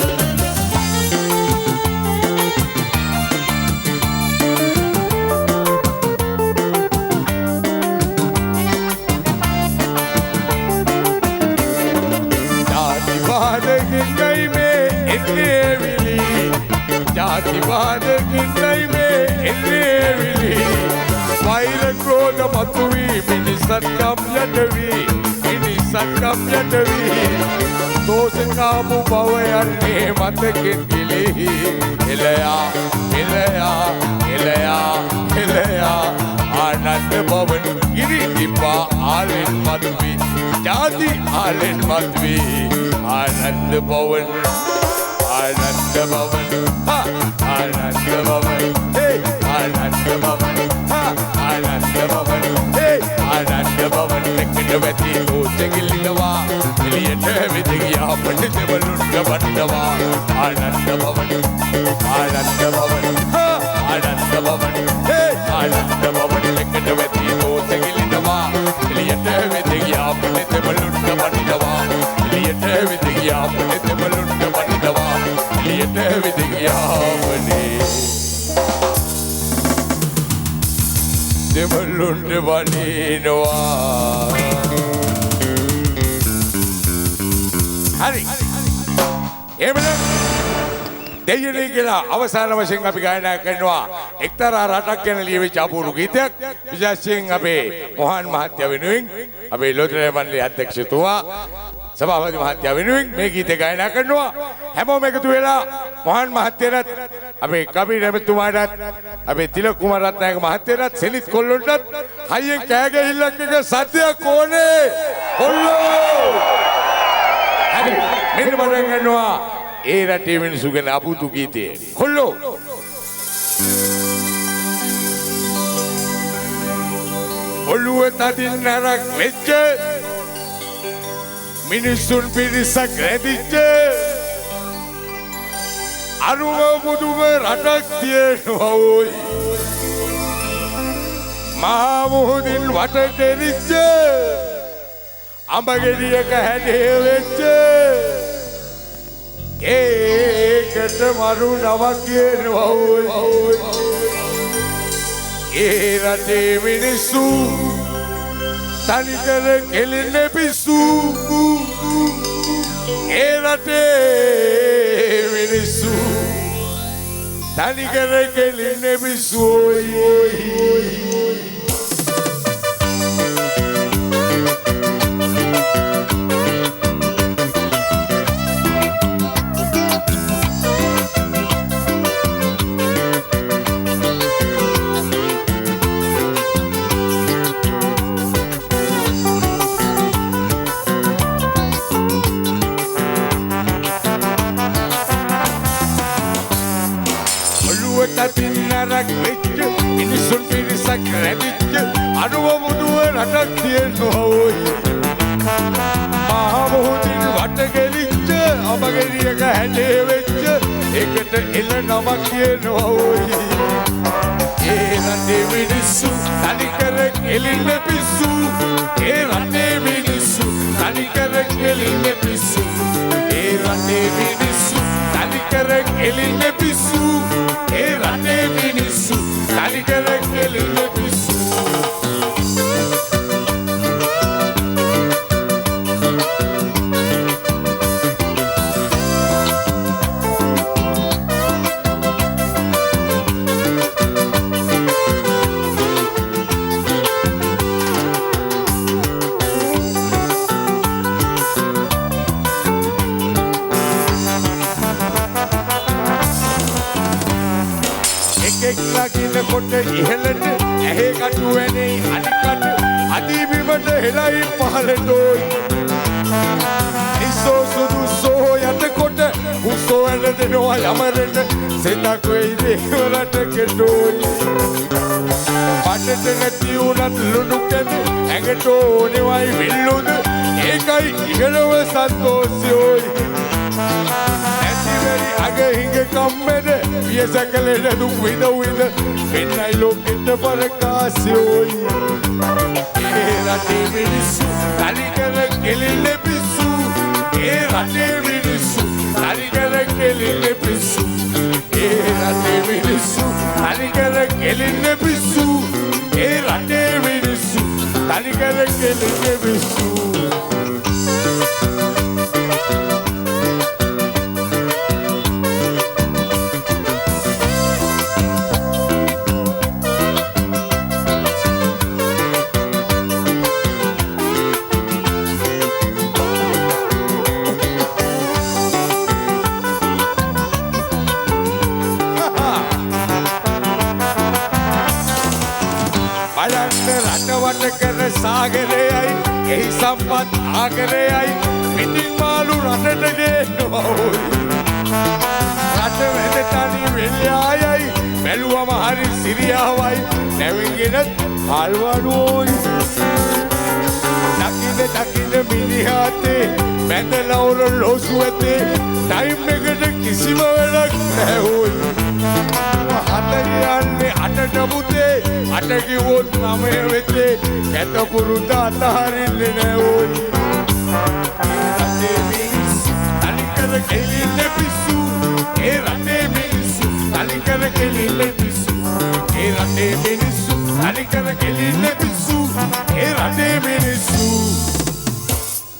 जातिवादකින්යි මේ එන්නේ විලි වෛර ක්‍රෝධ මතුවී මිනිසත්කම් යටවී දෝෂකාමු බව යන්නේ මතකින් ගිලි එලයා ආනන්ද භවන් ගිරිදීපා ආලෙන් මතුවී ජාති ආලෙන් මතුවී ආනන්ද භවන් ආනන්ද භවන් ආනන්ද භවන් ආනන්ද භවන් ආනන්ද භවන් ආනන්ද භවන් එකට වැඩි දෝෂගිලිනවා එළියට විදින් යාපනේ දෙමළුන්ට බනිනවා ආනන්ද භවන් ආනන්ද භවන් ආනන්ද භවන් එකට වැඩි දෝෂගිලිනවා එළියට විදින් යාපනේ දෙමළුන්ට බනිනවා එළියට විදින් යාපනේ දෙමළුන්ට බනිනවා එළියට විදින් යාපනේ දෙමළුන්ට බනිනවා හරි එහෙමනම් දෙයනේ කියලා අවසාන වශයෙන් අපි ගායනා කරනවා එක්තරා රටක් ගැන ලියවිච්ච අපූර්ව ගීතයක් විශේෂයෙන් අපේ මොහන් මහත්තයා වෙනුවෙන් අපේ ලෝතරේ මණ්ඩලයේ අධ්‍යක්ෂතුමා සභාපති මහත්තයා වෙනුවෙන් මේ ගීතය ගායනා කරනවා හැමෝම එකතු වෙලා මොහන් මහත්තයාට අපේ කබීර් එමෙතුමාටත් අපේ තිලක කුමාර රත්නායක මහත්තයාටත් සෙලිත් කොල්ලොන්ටත් හයියෙන් කෑ ගැහිල්ලක් එක සත්‍යයක් ඕනේ කොල්ලෝ හරි මෙන්න පටන් ගන්නවා ඒ රටේ මිනිස්සු ගැන අපූතු ගීතය කොල්ලෝ ඔළුව තදින් නරක් වෙච්ච මිනිස්සුන් පිරිසක් රැදිච්ච අරුම මුදුම රටක් තියෙනවා ඔයි මහා මුහුදින් වට දෙරිච්ච අඹගෙඩියක හැඩේ වෙච්ච ඒකට මරු නමක් කියනවා ඔයි ඒ රටේ මිනිස්සු තනිකර කෙලින්න පිස්සු ඒ රටේ මිනිස්සු තනිකර කෙලින්න පිස්සු රටක් වෙච්ච මිනිසුන් පිරිසක් රැඳිච්ච අනුව මුදුව රටක් තියෙනවා ඕයි මහා මොහොතින් වට ගෙලිච්ච අමගෙඩියක හැඩේ වෙච්ච ඒකට එළ නමක් කියනවා ඕයි ඒ රටේ මිනිස්සු තනිකර කෙලින්න පිස්සු ඒ රටේ මිනිස්සු තනිකර කෙලින්න පිස්සු ඒ රටේ මිනිස්සු තනිකර කෙලින්න පිස්සු ඒ රටේ මිනිස්සු තනිකර කෙලින්න පිස්සු කොට ඉහළට ඇහේ කටු වැනේ අනිකට අදීබිමට හෙලයි පහළටෝයි නිසෝ සුදුසෝ යටකොට උසෝ ඇල දෙනවා යමරට සෙතක් වෙයි දේවරට කෙටෝයි පටට නැති වුණත් ලුණු කැද ඇඟට ඕනෙවයි විල්ලුද ඒකයි ඉහළව සන්තෝෂයෝයි ඇතිවැරි අග හිඟ කම්මැද වියසකලෙන දුක් විඳ විඳ වෙන්නයි ලෝකෙට පරකාසයෝයි ඒ රටේ මිනිස්සු තනිකර කෙලින්න පිස්සු ඒ රටේ මිනිස්සු තනිකර කෙලින්න පිස්සු ඒ රටේ මිනිස්සු තනිකර කෙලින්න පිස්සු ඒ රටේ මිනිස්සු තනිකර කෙලින්න පිස්සු කර සාගරයයි එහි සම්පත් ආගරයයි පිටින් මාළු රටට ගේනවා රට වැද තනි වෙල්යායයි බැලුවම හරි සිරියාවයි නැවිගෙනත් හල්වඩුවෝයි දකින මිනිහාතේ බැඳලවුර ලෝසු ඇතේ ටයිම් එකට කිසිම වෙලක් නැහෝයි අතගයන්නේ අටට පුතේ අට කිව්වොත් නමය වෙතේ කැත පුරුද්ද අතහරින්නේ නැවෝයි ඒ රටේ මිනිස්සු තනිකර කෙලින්න පිස්සු ඒ රටේ මිනිස්සු තනිකර කෙලින්න පිස්සු ඒ රටේ මිනිස්සු තනිකර කෙලින්න පිස්සු ඒ රටේ මිනිස්සු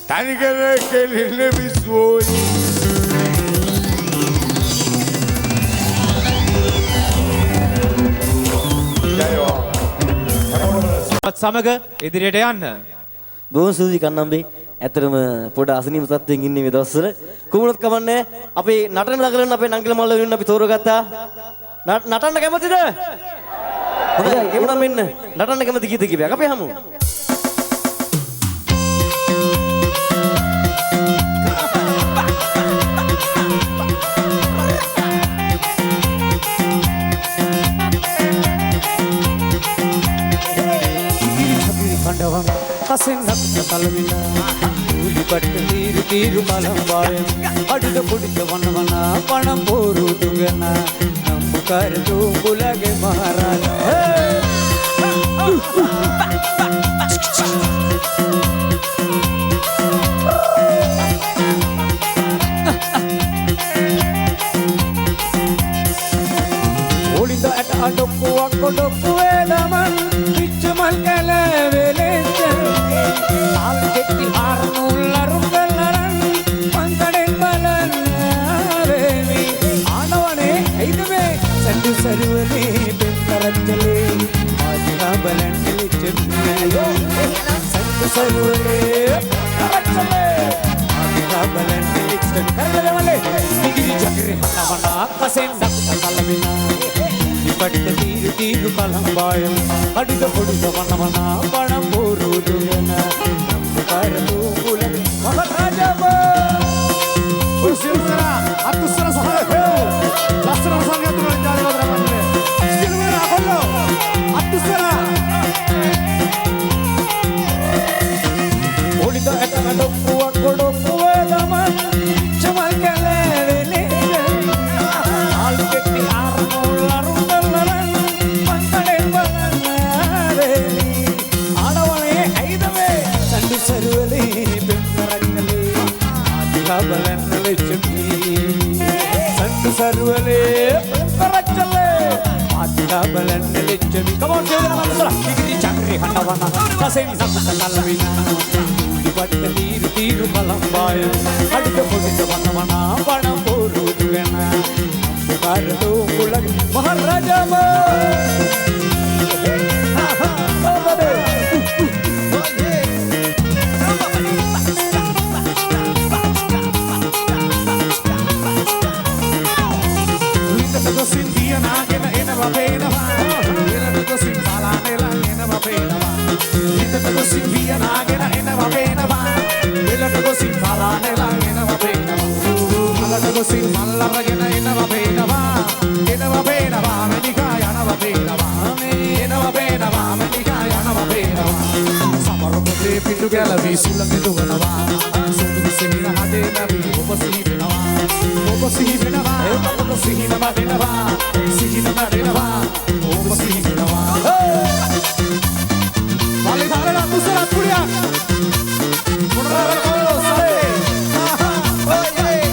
තනිකර කෙලින්න පිස්සුයි සමග ඉදිරියට යන්න. බොහොම සුදුයි කන්නම්බේ. ඇත්තටම පොඩ අසනීප තත්ත්වයෙන් ඉන්නේ මේ දවස්වල. කොහොමවත් කමන්නේ. අපි නටන දගලන අපේ නංගිල මල්ල වෙනුවෙන් අපි තෝරගත්තා. නටන්න කැමතිද? හොඳයි. එමුනම් මෙන්න නටන්න කැමති ගීත කිපයක් අපි අහමු. කසෙන්නක් කලවින ූලිපට තීරු කලම් වායම් අඩුද පුඩිද වනවනා පണം පෝරු දුගන නම්බුකර දුඹුලගේ මහරජා ඔලින්ද ඇට අඩොක්කුවක් කොඩොක්කු වේදමන් පිච්චමල් කැලවෙලෙච්ච ආල් කෙටි ආරනුල්ලරු කල්ලරන් පන්කඩෙන් බලන් වේවි ආනවනේ ඇයිද මේ සැඩු සරුවනේ පෙම් කරච්චලේ ආජිහා බලන් එලිච්ච සැඩු සරුවනේ කරච්චලේ ආජිහා බලන් එලිච්ච කරලවලේ නිගිරි චක්‍රේ හනවනා කසෙන් දක්ක කලමිනා ඉපට තීරු කලම් වායම් අඩුද පොඩුද වනවනා පണം පෝරු දුගන නම්බුකර දුඹුලගේ මහරජා සිල්වරා අතුස්සර සහය ලස්සන සංගීත රංජාන වදරමන්නේ සිල්වරා බලන්න ලෙච්චමි සන්තු සරුවලේ කරච්චලේ මාත්‍යා බලන්න ලෙච්චමි කමෝන් දෙවන මනසලා ඉගිරි චක්‍රේ කටවන රසෙන් සම්පත කල්වින ඉපට්ට තීරු තීරු බලම්බාය අඩිට පොඩිට වනවනා වණ පොරු දුවන කාරතෝ කුලග මහරජම පිටු ගැලවී සුළඟ දුවනවා සුදු සිහින හදේ නැවී ඔබ සිහි වෙනවා ඔබ සිහි වෙනවා ඔබ සිහිනම වෙනවා සිහිනම වෙනවා ඔබ සිහි වෙනවා වලි දාලා කුසල කුඩියක් මොනවාරෝ සරේ ඔයේ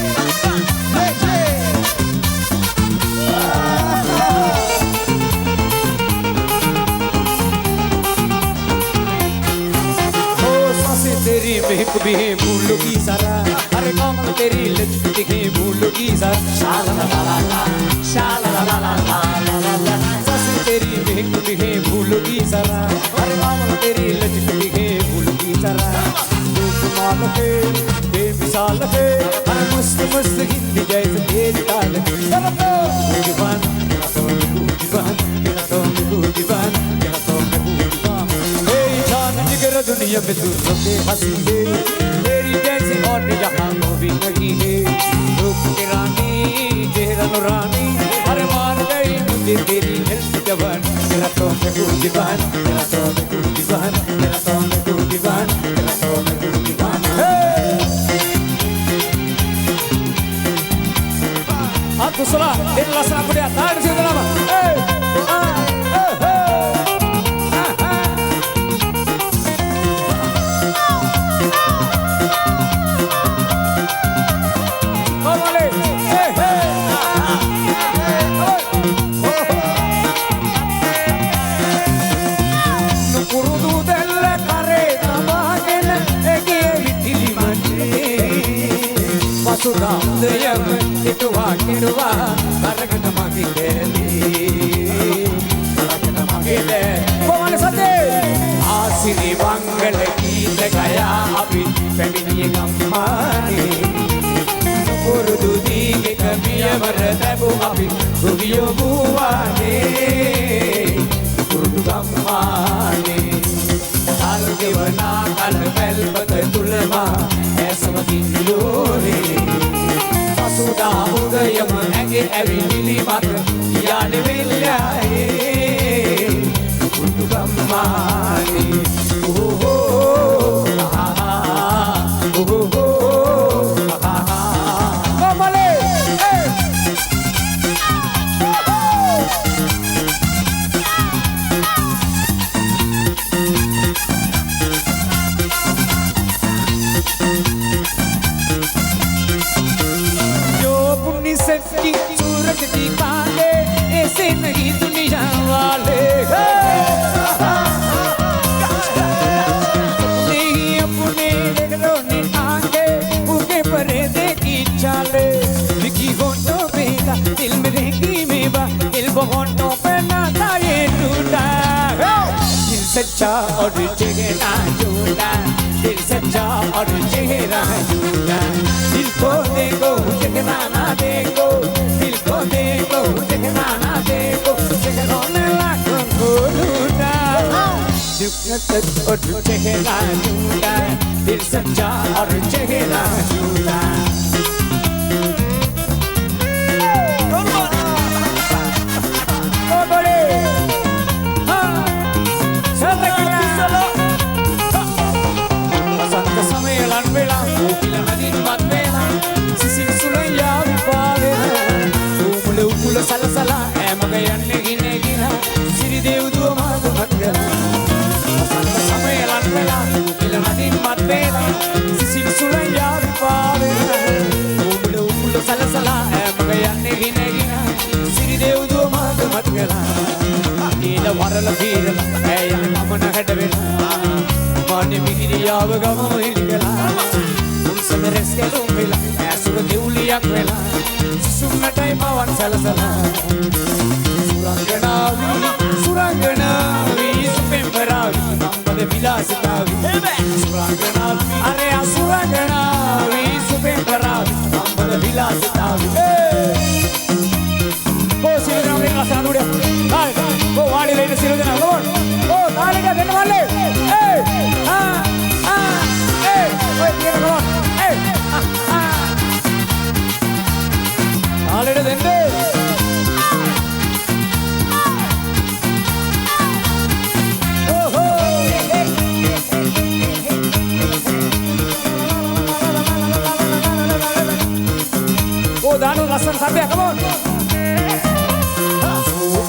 तेरी महक भी है फूलों की सरा अरे कमल तेरी लचक है फूलों की सरा शाला ला ला ला शाला ला ला ला ला ला ससी तेरी महक भी है फूलों की सरा अरे कमल तेरी लचक है फूलों की सरा तू कमाल के बेमिसाल के अरे मस्त मस्त हिंदी जैसे तेरी ताल तेरा तो दीवान तेरा तो दीवान तेरा तो दीवान तेरा तो दीवान जिगर दुनिया में तू सबसे हंसी है तेरी जैसी और यहाँ को भी नहीं है रूप की रानी चेहरा नूरानी अरे मार गई मुझे तेरी हेल्थ जवान तेरा तो मैं तू दीवान तेरा तो मैं तू दीवान तेरा तो मैं तू दीवान तेरा तो मैं तू दीवान aku salah ini lasan aku dia tahan di situ nama Sudamdayam kitwa kitwa karagana magideli karagana magide boale sate asiri mangala geet gaya api feminiye gammani purudu dige kamiya varadabu api rubiyo buwane purudu gammani algevana kalbel patulma esamakinlore Sudah udayam enge avili mat yane villaye kudugamani oh Kamale सच्ची सूरज दिखाले ऐसे नहीं दुनिया वाले नहीं अपने रोने आगे उनके परे देखी चाले लिखी होठों पे था दिल में रहेगी मेवा दिल वो होठों पे ना था ये टूटा दिल सच्चा और चेहरा झूठा दिल सच्चा और चेहरा झूठा दिल को देखो चेहरा ना देखो दिल को देखो चेहरा ना देखो चेहरों ने लाखों को लूटा और चेहरा झूठा दिल सच्चा और चेहरा झूठा Sala emagayan negine gina siri dev du amad matgala samay lan mela ilamadin matbela sisil sulaya pa කරලා පීරලා ඇය යන ගමන හැඩ වෙලා මාන්නේ මිහිරියාව ගම හිලිලා උන්සම රැස් කැලුම් වෙලා ඇසුර දෙවුලියක් වෙලා සුන්නටයි මවන් සලසලා සුරංගනාවි සුපෙම්බරාවි නම්බද විලාසිතාවි සුරංගනාවි අරේ අසුරංගනාවි සුපෙම්බරාවි නම්බද විලාසිතාවි Go Silvana venga sanude dale go वाड़ी लेने Silvana go go dale का देने वाले hey hey ओए ये go hey dale de देने go दानो लसन साथे come on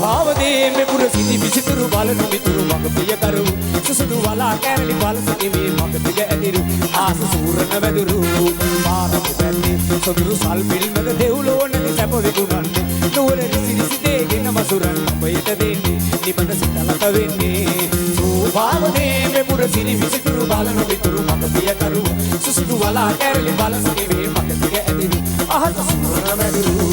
भावदे में पुर सिद्धि विचित्रु बालनु मित्रु मग प्रिय करू सुसुदु वाला कैरली बाल सती में मग प्रिय एदिरु आस सूरन वेदुरु पारम बेन्नी सुदुरु साल फिल्म में देउलो नदी सप विगुणन्ने नूरे रिसि रिसि देගෙන මසුරන් අපයට දෙන්නේ නිබඳ සිතලක වෙන්නේ भावदे में पुर सिद्धि विचित्रु बालनु मित्रु मग प्रिय करू सुसुदु वाला कैरली बाल सती में मग प्रिय एदिरु आस सूरन वेदुरु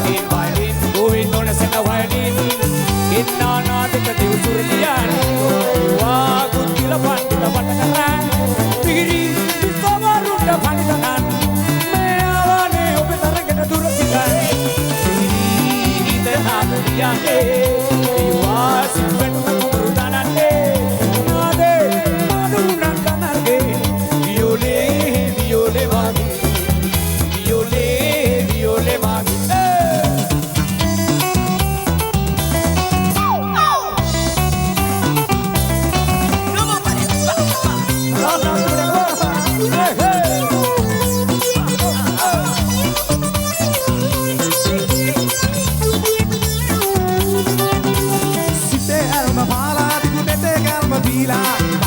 violin, violin, going on a set of violin. In another the Surian, Wagu Kilapan, Kilapatan, Pigiri, discover the Panitan, Mayavane, open the record to Rasikan, Pigiri, the Nadia, you are Silvan Rudanane, Nade, Maduna Kanage, Viole, Viole Magi, Viole, Viole Magi.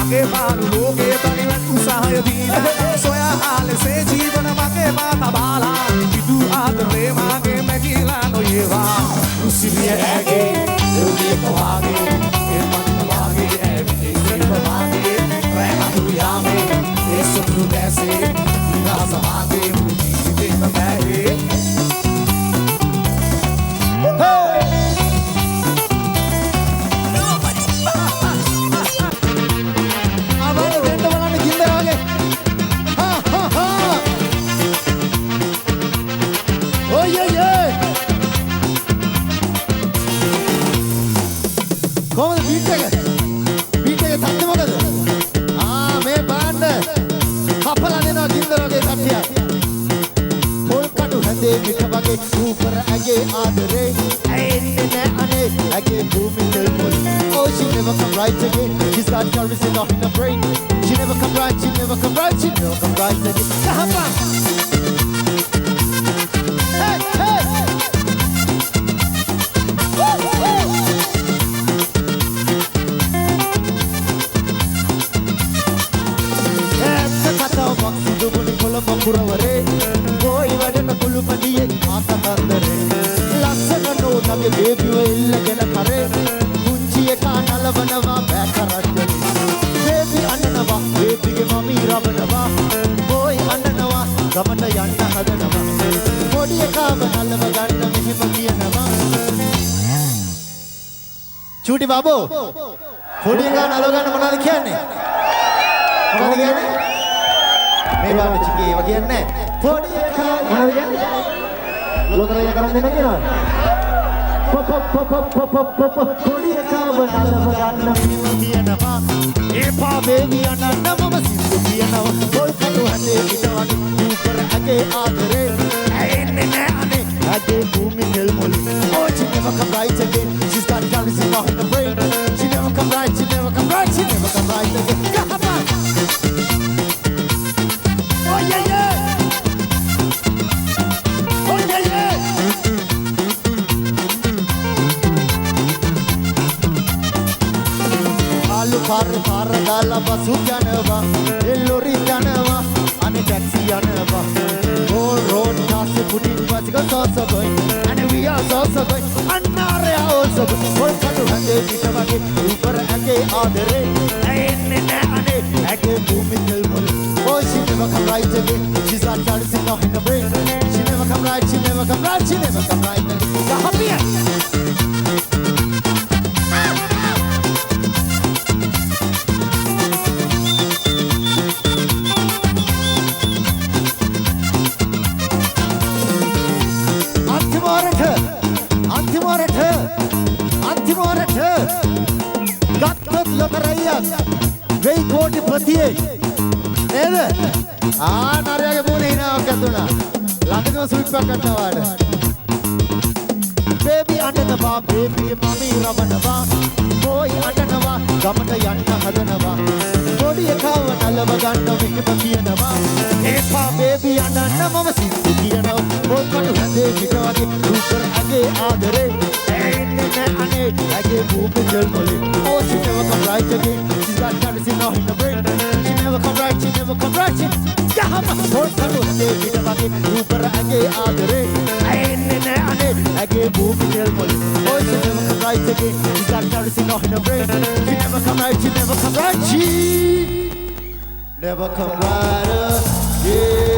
මගේ පාලු ලෝකේ තනිවත් උසාහය දීලා සොයා ආලසේ ජීවන මගේ බාත බාලා විදු ආදරේ මාගේ මැකිලා නොයේවා කුසිරිය ඇගේ එරුලිය කවාගේ ඒ මන්න වාගේ ඇවිදේ ඉරව වාගේ ප්‍රේමතු යාමේ ඒ සුදු දැසේ නිවාස වාගේ මුටි දෙන්න බැහැ කොහොමද බීට් එක? බීට් එක තත්ත්වය මොකද? මේ බෑන්ඩ් කපලා දෙනවා ගින්දර වගේ කට්ටියක්. පොල් කටු හැදේ මිට වගේ සූපර් ඇගේ ආදරේ. ඇන්නේ නෑ අනේ ඇගේ භූමි තෙල් පොල්. Oh she never come right again. She's got currency in her brain. She never come right, she never come right, she never come right again. Kahapa. Hey, hey. පුරවරේ බොයි වඩන කුළු පඩියේ ආකතන්දරේ ලස්සන නෝනගේ බේබිව ඉල්ලගෙන කරේ කුංචි එකා නලවනවා බෑකරච්චලි බේබි අඬනවා බේබිගේ මමී රවනවා බොයි අඬනවා ගමට යන්න හදනවා පොඩි එකාව නලව ගන්න මෙහෙම කියනවා චූටි බබෝ පොඩි එකා නලව ගන්න මොනවද කියන්නේ මොකද කියන්නේ මේ බාන්න චිකේ ඒවා කියන්නේ පොඩි එකා මොනවද කියන්නේ ලෝකරය කරන්නේ නැති නේද පොඩි එකා බලව ගන්න මෙහෙම කියනවා ඒපා බේබි අනන්න මම සිද්ධු කියනවා පොල් කටු හැදේ පිටවන සූපර් ඇගේ ආදරේ ඇන්නේ නෑ අනේ ඇගේ භූමි තෙල් මොලි oh she never come right again she's got currency in her brain she never come right she never come right she never come right again kahapa oh yeah yeah oh yeah yeah आलू फार फार गाला बसु जानवा ए लोरी जानवा अने taxi जानवा road cars putting bus go so going and we are so going annare also all kadu hande pitavage upar age adare enne ane age bhumi tel mol oh she never come right again she's not dancing in the brain she never come right she never come right she never come right the happy ගත්තොත් ලොතරයියක් වෙයි කෝටි ප්‍රතියේ නේද? නරයාගේ මූණේ හිනාවක් ඇතුණා. ළඟදම switch එකක් ගන්නවාට. Baby අඬනවා baby මමී රවනවා. Boy අඬනවා ගමට යන්න හදනවා. පොඩි එකව නලව ගන්න මෙහෙම කියනවා. ඒපා බේබි අඬන්න මම සිද්ධු කියනවා. පොල් කටු හැදේ පිට වගේ රූපර ඇගේ ආදරේ. එන්නේ ane ඇගේ භූමි තෙල් මොලි oh she never come right again she's got currency in her brain she never come right she never come right she kahama pol kadu hade pita wage rupar age adare enne ane age භූමි තෙල් මොලි oh she never come right again she's got currency in her brain she never come right she never come right she never come right again